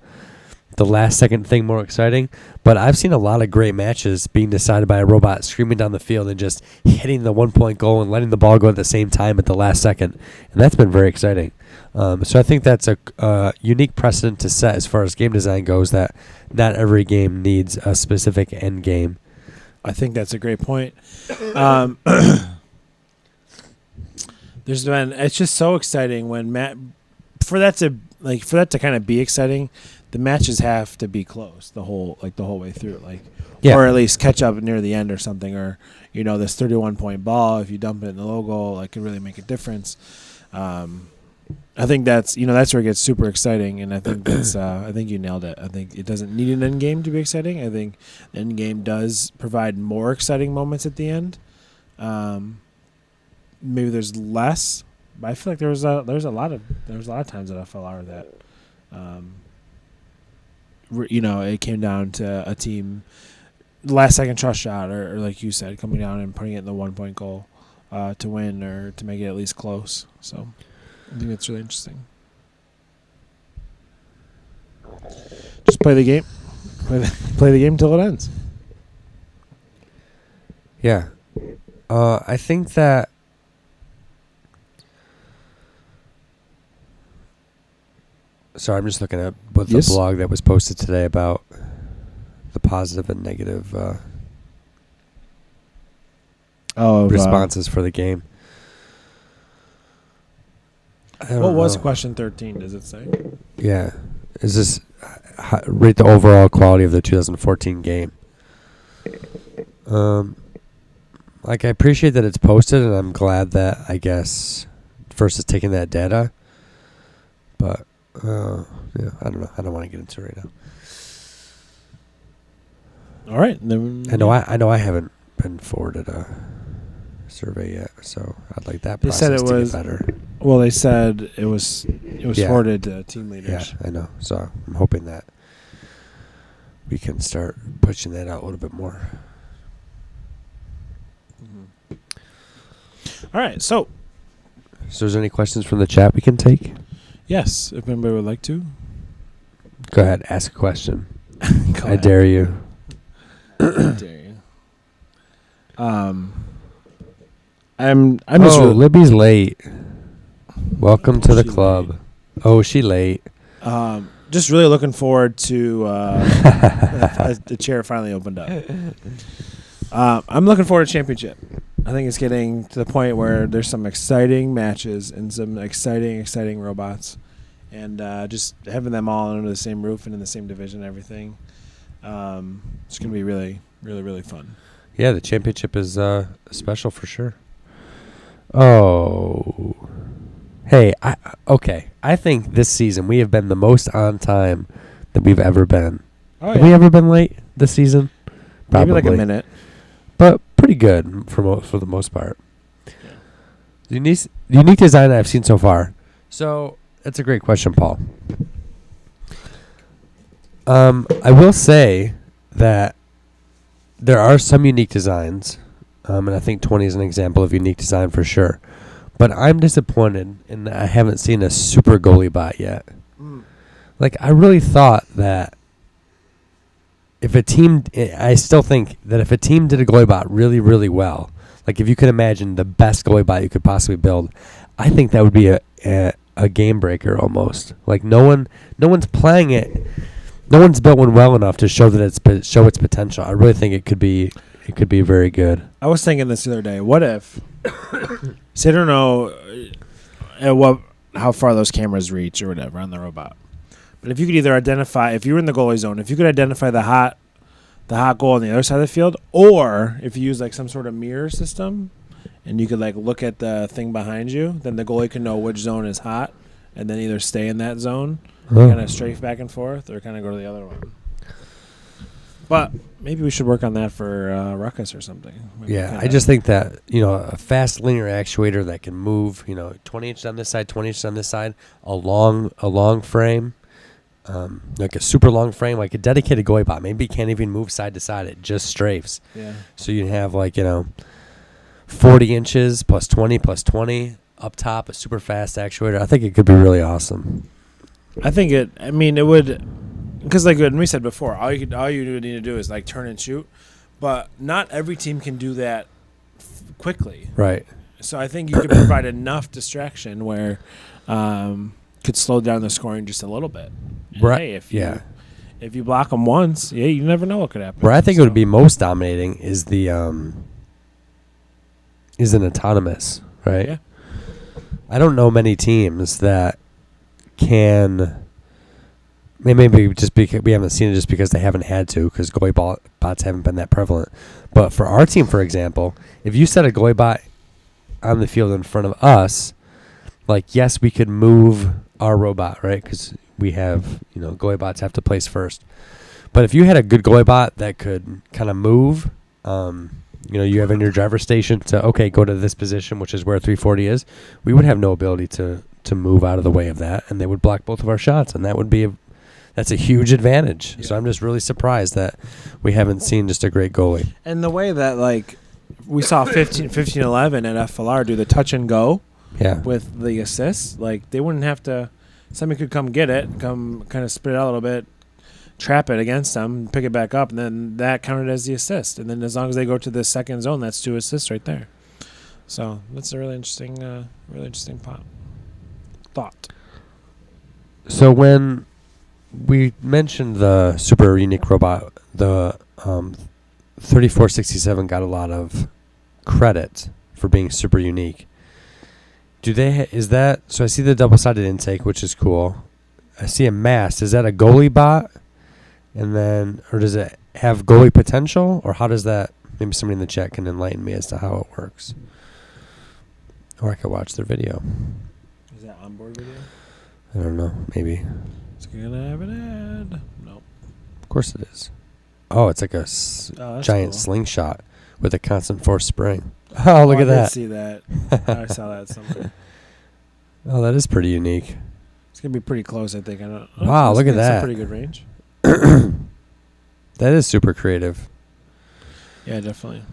last second thing more exciting. But I've seen a lot of great matches being decided by a robot screaming down the field and just hitting the 1-point goal and letting the ball go at the same time at the last second. And that's been very exciting. So I think that's a unique precedent to set as far as game design goes, that not every game needs a specific end game. I think that's a great point. It's just so exciting when for that to kind of be exciting, the matches have to be close the whole way through, or at least catch up near the end or something, or this 31-point ball, if you dump it in the logo, could really make a difference. I think that's where it gets super exciting, and I think that's I think you nailed it. I think it doesn't need an end game to be exciting. I think the end game does provide more exciting moments at the end. Maybe there's less, but I feel like there was a lot of times that FLR that it came down to a team last second trust shot, or like you said, coming down and putting it in the 1-point goal to win or to make it at least close. So I think that's really interesting. Just play the game. Play the game till it ends. Yeah. I think that Sorry, I'm just looking at what the Yes. blog that was posted today about the positive and negative responses for the game. I don't What was know. question 13? Does it say? Yeah. Is this rate the overall quality of the 2014 game? Like, I appreciate that it's posted, and I'm glad that, I guess, First is taking that data. But, yeah, I don't know. I don't want to get into it right now. All right. Then I know I haven't been forwarded a survey yet, so I'd like that They process said it to was- get better. Well, they said it was Yeah. forwarded to team Yeah, leaders. I know. So I'm hoping that we can start pushing that out a little bit more. All right. So, So is there any questions from the chat we can take? yes, if anybody would like to. Go ahead, ask a question. Go I ahead. dare you. I dare you. I'm just Oh, really, Libby's late. Welcome to the She club. Oh, she late. just really looking forward to the chair finally opened up. I'm looking forward to championship. I think it's getting to the point where there's some exciting matches and some exciting robots, and just having them all under the same roof and in the same division and everything. It's gonna be really fun. Yeah, the championship is special for sure. Oh. Hey, okay. I think this season we have been the most on time that we've ever been. Oh, Have we ever been late this season? Maybe like a minute. But pretty good for the most part. The unique design I've seen so far. So that's a great question, Paul. I will say that there are some unique designs, and I think 20 is an example of unique design for sure. But I'm disappointed in that I haven't seen a super goalie bot yet. Like, I really thought that if a team, I still think that if a team did a goalie bot really, really well, like if you could imagine the best goalie bot you could possibly build, I think that would be a game breaker almost. Like no one's playing it, no one's built one well enough to show that show its potential. I really think it could be very good. I was thinking this the other day. What if? So I don't know how far those cameras reach or whatever on the robot. But if you could either identify, if you were in the goalie zone, if you could identify the hot goal on the other side of the field, or if you use like some sort of mirror system, and you could like look at the thing behind you, then the goalie can know which zone is hot, and then either stay in that zone, kind of strafe back and forth, or kind of go to the other one. But maybe we should work on that for Ruckus or something. Maybe Yeah, kinda- I just think that, a fast linear actuator that can move, 20 inches on this side, 20 inches on this side, a long frame, like a super long frame, like a dedicated goalie bot. Maybe it can't even move side to side. It just strafes. Yeah. So you have 40 inches plus 20 plus 20 up top, a super fast actuator. I think it could be really awesome. It would, because like we said before, all you need to do is like turn and shoot, but not every team can do that quickly. Right. So I think you could provide enough distraction where could slow down the scoring just a little bit. And Right. Hey, if you block them once, you never know what could happen. Where I think it would be most dominating is is an autonomous, right? Yeah. I don't know many teams that can. Maybe just because we haven't seen it, just because they haven't had to, because goalie bots haven't been that prevalent. But for our team, for example, if you set a goalie bot on the field in front of us, yes, we could move our robot, right? Because we have, goalie bots have to place first. But if you had a good goalie bot that could kind of move, you have in your driver station to, go to this position, which is where 340 is, we would have no ability to move out of the way of that, and they would block both of our shots, and that would be that's a huge advantage. Yeah. So I'm just really surprised that we haven't seen just a great goalie. And the way that we saw 15-11 at FLR do the touch and go, with the assists, they wouldn't have to. Somebody could come get it, come kind of spit it out a little bit, trap it against them, pick it back up, and then that counted as the assist. And then as long as they go to the second zone, that's 2 assists right there. So that's a really interesting thought. So when we mentioned the super unique robot, the 3467 got a lot of credit for being super unique. Do they? Is that so? I see the double-sided intake, which is cool. I see a mast. Is that a goalie bot? And then, or does it have goalie potential, or how does that? Maybe somebody in the chat can enlighten me as to how it works. Or I could watch their video. Is that onboard video? I don't know. Maybe. It's gonna have an ad. Nope. Of course it is. Oh, it's like a That's giant cool. slingshot with a constant force spring. Oh, look I at did that. see that. I saw that somewhere. Oh, that is pretty unique. It's gonna be pretty close, I think. I don't. Wow, look at That's that. a pretty good range. That is super creative. Yeah, definitely.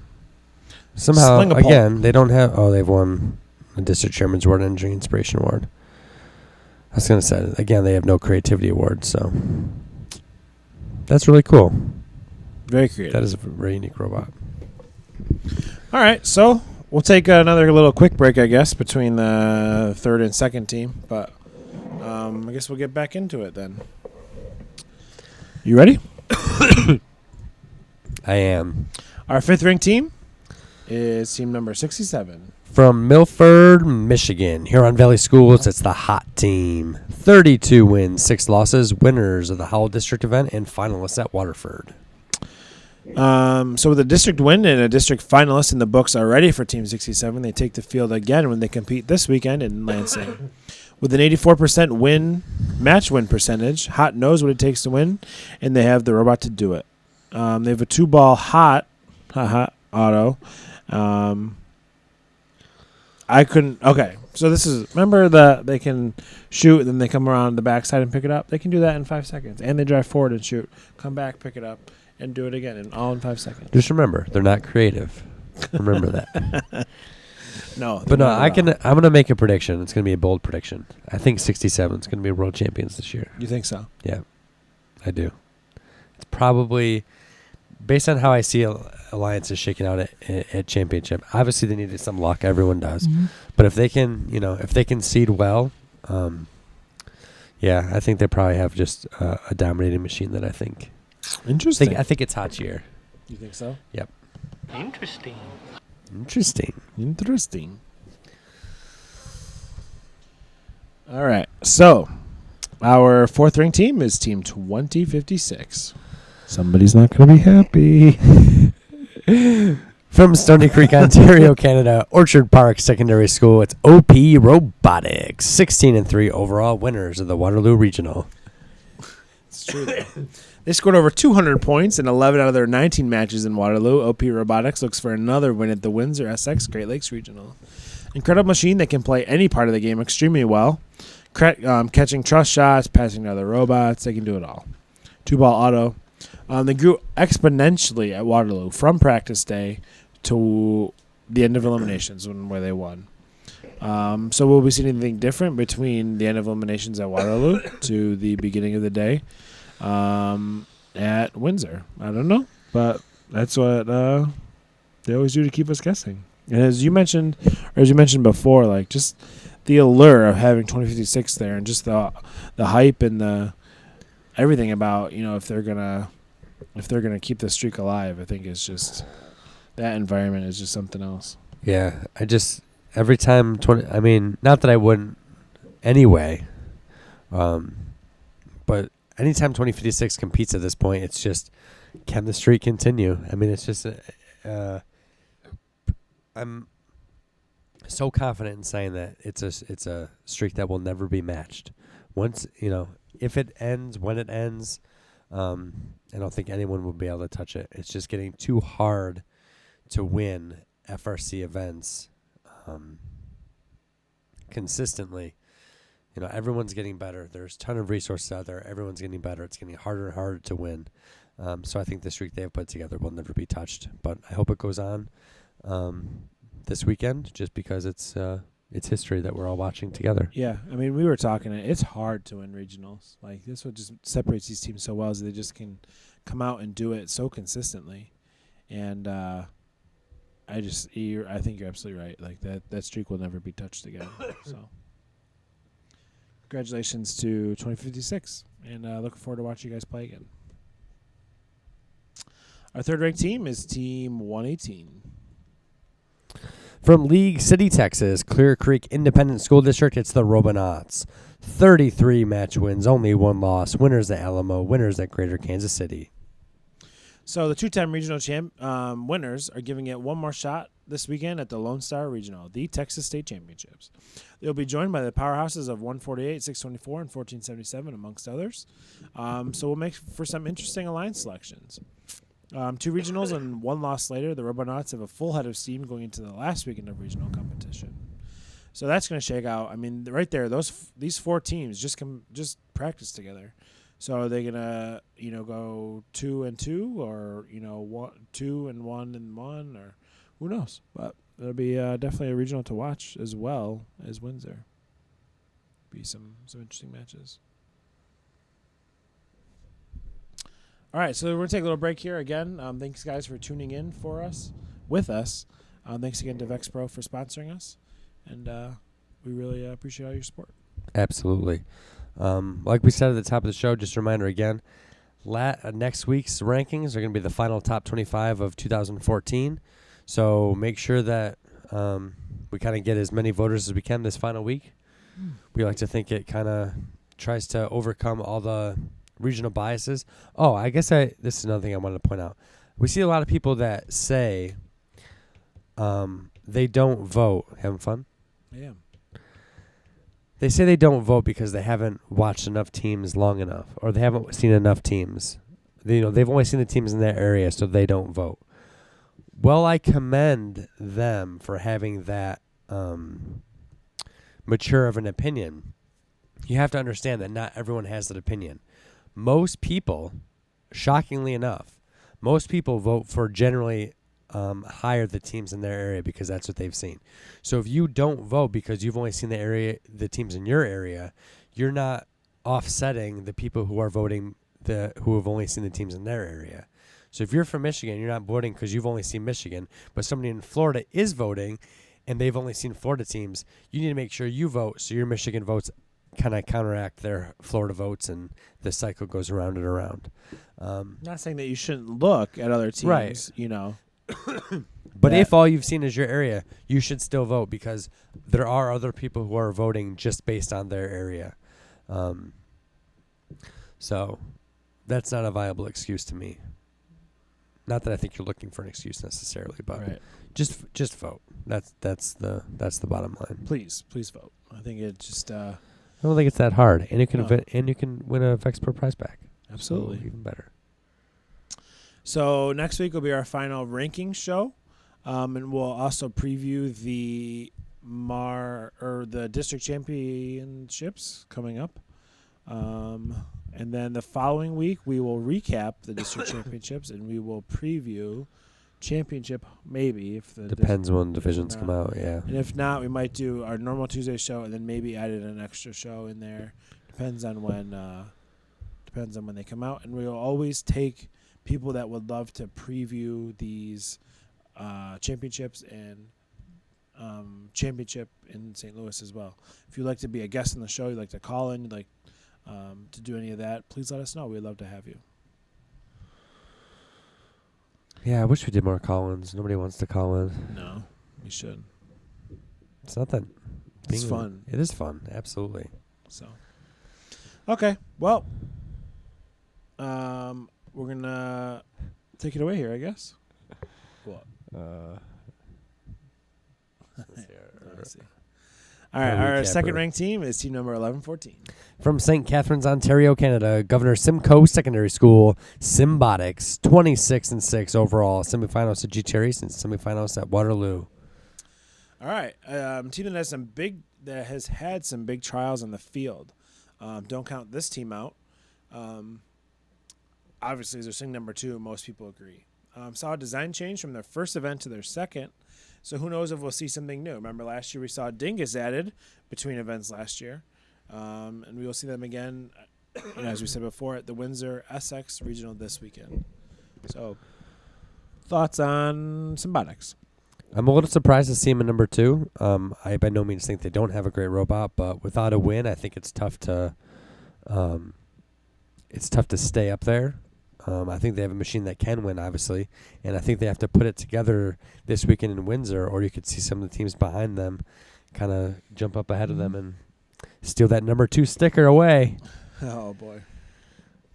Somehow, Sling a pole. again, they don't have... Oh, they've won the District Chairman's Award and Engineering Inspiration Award. I was going to say, again, they have no creativity award, so... That's really cool. Very creative. That is a very unique robot. All right, so we'll take another little quick break, I guess, between the third and second team. But I guess we'll get back into it then. You ready? I am. Our fifth ranked team is team number 67. From Milford, Michigan, Huron Valley Schools, it's the hot team. 32 wins, 6 losses, winners of the Howell District event and finalists at Waterford. So with a district win and a district finalist in the books already for Team 67, they take the field again when they compete this weekend in Lansing. With an 84% match win percentage, Hot knows what it takes to win, and they have the robot to do it. They have a 2-ball hot auto. Okay, so this is, remember they can shoot, then they come around the backside and pick it up? They can do that in 5 seconds. And they drive forward and shoot, come back, pick it up, and do it again, all in 5 seconds. Just remember, they're not creative. Remember that. No. But no, I'm going to make a prediction. It's going to be a bold prediction. I think 67 is going to be world champions this year. You think so? Yeah, I do. It's probably, based on how I see Alliance is shaking out at championship, obviously they needed some luck. Everyone does. Mm-hmm. But if they can seed well, yeah, I think they probably have just a dominating machine that I think. Interesting. I think it's hot year. You think so? Yep. Interesting. All right. So, our fourth ranked team is Team 2056. Somebody's not going to be happy. From Stony Creek, Ontario, Canada, Orchard Park Secondary School, it's OP Robotics. 16-3 overall winners of the Waterloo Regional. It's true, though. They scored over 200 points in 11 out of their 19 matches in Waterloo. OP Robotics looks for another win at the Windsor SX Great Lakes Regional. Incredible machine that can play any part of the game extremely well. Catching trust shots, passing to other robots, they can do it all. 2-ball auto. They grew exponentially at Waterloo from practice day to the end of eliminations where they won. So will we see anything different between the end of eliminations at Waterloo to the beginning of the day at Windsor? I don't know, but that's what they always do to keep us guessing. And as you mentioned before, like just the allure of having 2056 there, and just the hype and the everything about, if they're gonna keep the streak alive, I think it's just that environment is just something else. Yeah, every time not that I wouldn't anyway, but anytime 2056 competes at this point, it's just, can the streak continue? I mean, it's just, I'm so confident in saying that it's a streak that will never be matched. Once, if it ends, when it ends, I don't think anyone will be able to touch it. It's just getting too hard to win FRC events consistently. Everyone's getting better. There's a ton of resources out there. Everyone's getting better. It's getting harder and harder to win. So I think the streak they've put together will never be touched. But I hope it goes on this weekend, just because it's history that we're all watching together. Yeah, we were talking. It's hard to win regionals. Like, this what just separates these teams so well is they just can come out and do it so consistently. And I think you're absolutely right. Like that streak will never be touched again. So congratulations to 2056, and looking forward to watching you guys play again. Our third-ranked team is Team 118. From League City, Texas, Clear Creek Independent School District, it's the ROBOTICS. 33 match wins, only 1 loss. Winners at Alamo, winners at Greater Kansas City. So the two-time regional winners are giving it one more shot this weekend at the Lone Star Regional, the Texas State Championships. They'll be joined by the powerhouses of 148, 624, and 1477, amongst others. So we'll make for some interesting alliance selections. 2 regionals and 1 loss later, the ROBOTICS have a full head of steam going into the last weekend of regional competition. So that's going to shake out. I mean, right there, these 4 teams just practice together. So are they gonna, go 2-2 or 2-1-1, or who knows? But it'll be definitely a regional to watch as well as Windsor. Be some interesting matches. All right, so we're gonna take a little break here again. Thanks guys for tuning in with us. Thanks again to Vex Pro for sponsoring us, and we really appreciate all your support. Absolutely. Like we said at the top of the show, just a reminder again, next week's rankings are going to be the final top 25 of 2014. So make sure that we kind of get as many voters as we can this final week. We like to think it kind of tries to overcome all the regional biases. Oh, I guess this is another thing I wanted to point out. We see a lot of people that say they don't vote. Having fun? Yeah. They say they don't vote because they haven't watched enough teams long enough, or they haven't seen enough teams. They've only seen the teams in their area, so they don't vote. Well, I commend them for having that mature of an opinion. You have to understand that not everyone has that opinion. Most people, shockingly enough, vote for generally hire the teams in their area because that's what they've seen. So if you don't vote because you've only seen the teams in your area, you're not offsetting the people who are voting who have only seen the teams in their area. So if you're from Michigan, you're not voting because you've only seen Michigan, but somebody in Florida is voting and they've only seen Florida teams. You need to make sure you vote so your Michigan votes kind of counteract their Florida votes, and the cycle goes around and around. Not saying that you shouldn't look at other teams, right. But if all you've seen is your area, you should still vote because there are other people who are voting just based on their area. So that's not a viable excuse to me. Not that I think you're looking for an excuse necessarily, but right. just vote. That's the bottom line. Please vote. I think it just. I don't think it's that hard, and you can win a Vex Pro prize pack. Absolutely, so even better. So next week will be our final ranking show, and we'll also preview the district championships coming up. And then the following week we will recap the district championships, and we will preview championship maybe if the depends when divisions come out. Yeah, and if not, we might do our normal Tuesday show and then maybe added an extra show in there. Depends on when they come out, and we'll always take people that would love to preview these championships and championship in St. Louis as well. If you'd like to be a guest on the show, you'd like to call in, you'd like to do any of that, please let us know. We'd love to have you. Yeah, I wish we did more call-ins. Nobody wants to call in. No, we should. It's not that. It's fun. It is fun, absolutely. So, okay, well, we're gonna take it away here, I guess. What? Let's see. All right, our second-ranked team is team number 1114. From St. Catharines, Ontario, Canada, Governor Simcoe Secondary School, Symbotics, 26-6 overall. Semifinals at GTR and semifinals at Waterloo. All right, team that has had some big trials in the field. Don't count this team out. Obviously, they're sitting number 2. Most people agree. Saw a design change from their first event to their second. So who knows if we'll see something new. Remember last year we saw Dingus added between events last year. And we will see them again, as we said before, at the Windsor Essex Regional this weekend. So thoughts on Symbotics? I'm a little surprised to see him in number 2. I by no means think they don't have a great robot, but without a win, I think it's tough to stay up there. I think they have a machine that can win, obviously, and I think they have to put it together this weekend in Windsor, or you could see some of the teams behind them kind of jump up ahead of them and steal that number 2 sticker away. Oh boy!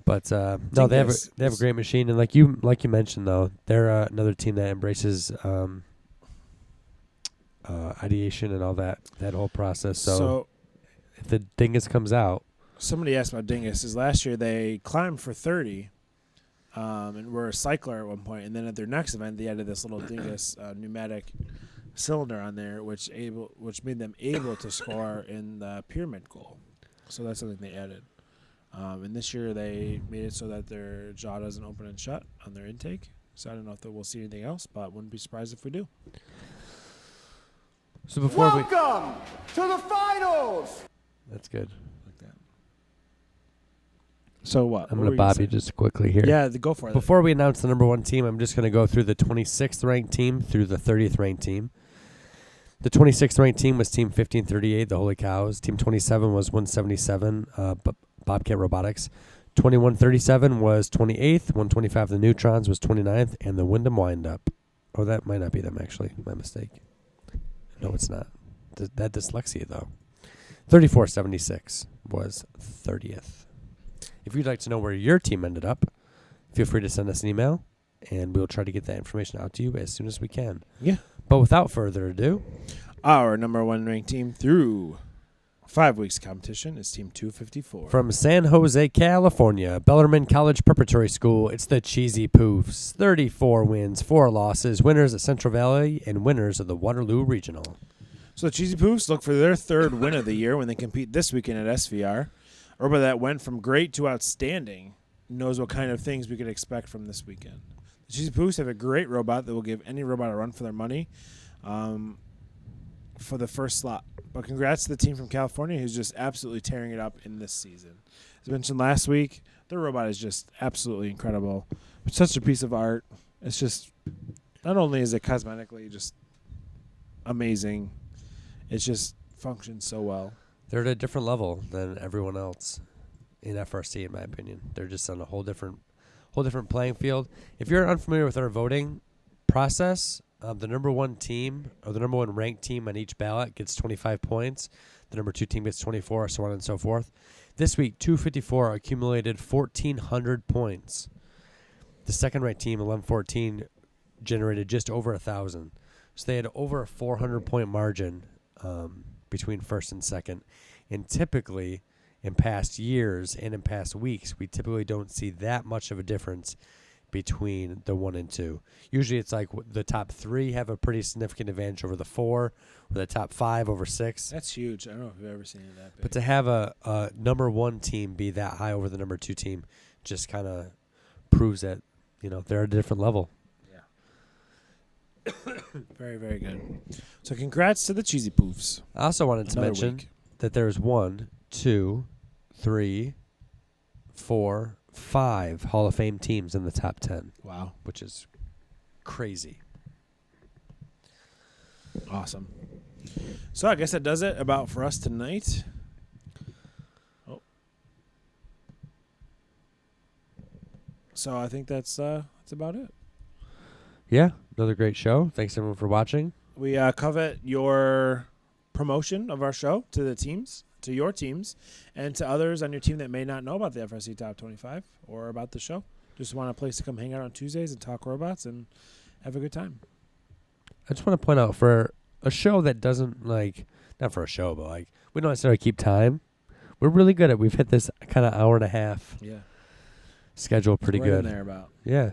But no, they have a great machine, and like you mentioned though, they're another team that embraces ideation and all that whole process. So if the Dingus comes out, somebody asked about Dingus. Last year they climbed for 30, and were a cycler at one point, and then at their next event they added this little Dingus pneumatic cylinder on there, which made them able to score in the pyramid goal. So that's something they added. And this year they made it so that their jaw doesn't open and shut on their intake. So I don't know if we'll see anything else, but wouldn't be surprised if we do. So before Welcome to the finals. That's good. Like that. So what? I'm going to bob you just quickly here. Yeah, go for it. Before we announce the number 1 team, I'm just going to go through the 26th ranked team through the 30th ranked team. The 26th ranked team was Team 1538, the Holy Cows. Team 27 was 177, Bobcat Robotics. 2137 was 28th. 125, the Neutrons, was 29th. And the Wyndham Windup. Oh, that might not be them, actually. My mistake. No, it's not. That dyslexia, though. 3476 was 30th. If you'd like to know where your team ended up, feel free to send us an email, and we'll try to get that information out to you as soon as we can. Yeah. But without further ado, our number 1 ranked team through 5 weeks of competition is Team 254. from San Jose, California, Bellarmine College Preparatory School, it's the Cheesy Poofs. 34 wins, 4 losses, winners at Central Valley, and winners of the Waterloo Regional. So the Cheesy Poofs look for their 3rd win of the year when they compete this weekend at SVR. A robot that went from great to outstanding knows what kind of things we could expect from this weekend. The Cheesy Poofs have a great robot that will give any robot a run for their money for the first slot. But congrats to the team from California who's just absolutely tearing it up in this season. As mentioned last week, their robot is just absolutely incredible. It's such a piece of art. It's just, not only is it cosmetically just amazing, it just functions so well. They're at a different level than everyone else in FRC, in my opinion. They're just on a whole different playing field. If you're unfamiliar with our voting process, the number 1 team, or the number 1 ranked team on each ballot gets 25 points. The number 2 team gets 24, so on and so forth. This week, 254 accumulated 1,400 points. The second-ranked team, 1114, generated just over 1,000. So they had over a 400-point margin between first and second. And typically, in past years and in past weeks, we typically don't see that much of a difference between the 1 and 2. Usually it's like the top 3 have a pretty significant advantage over the 4, or the top 5 over 6. That's huge. I don't know if I've ever seen it that big. But to have a number 1 team be that high over the number 2 team just kind of proves that, they're at a different level. Very, very good. So congrats to the Cheesy Poofs. I also wanted to Another mention week. that there's 1, 2, 3, 4, 5 Hall of Fame teams in the top 10. Wow. Which is crazy. Awesome. So I guess that does it about for us tonight. Oh. So I think that's about it. Yeah, another great show. Thanks everyone for watching. We covet your promotion of our show to the teams, to your teams, and to others on your team that may not know about the FRC Top 25 or about the show. Just want a place to come hang out on Tuesdays and talk robots and have a good time. I just want to point out, for a show that doesn't, not for a show, but we don't necessarily keep time, we're really good at, we've hit this kind of hour and a half schedule pretty It's right good. in there about. Yeah.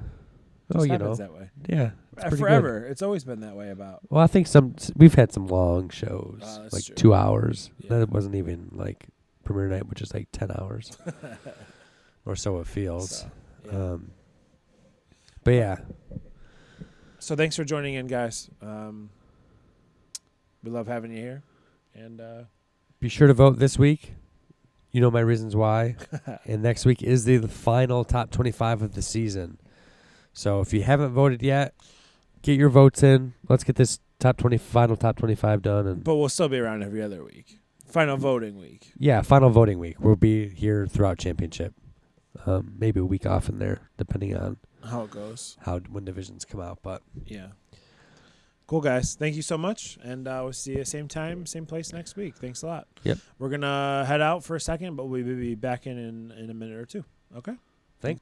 Just happens that way. Yeah. It's Forever. good. It's always been that way about. Well, I think we've had some long shows, that's true. 2 hours. Yeah. That wasn't even premiere night, which is 10 hours or so it feels. So, but yeah. So thanks for joining in, guys. We love having you here. And be sure to vote this week. You know my reasons why. And next week is the final top 25 of the season. So if you haven't voted yet, get your votes in. Let's get this final top 25 done, and But we'll still be around every other week. Final voting week. yeah, final voting week. We'll be here throughout championship. Maybe a week off in there, depending on How it goes. when divisions come out. But Yeah. Cool, guys. Thank you so much. And we'll see you same time, same place next week. Thanks a lot. Yep. We're going to head out for a second, but we'll be back in a minute or two. Okay? thanks.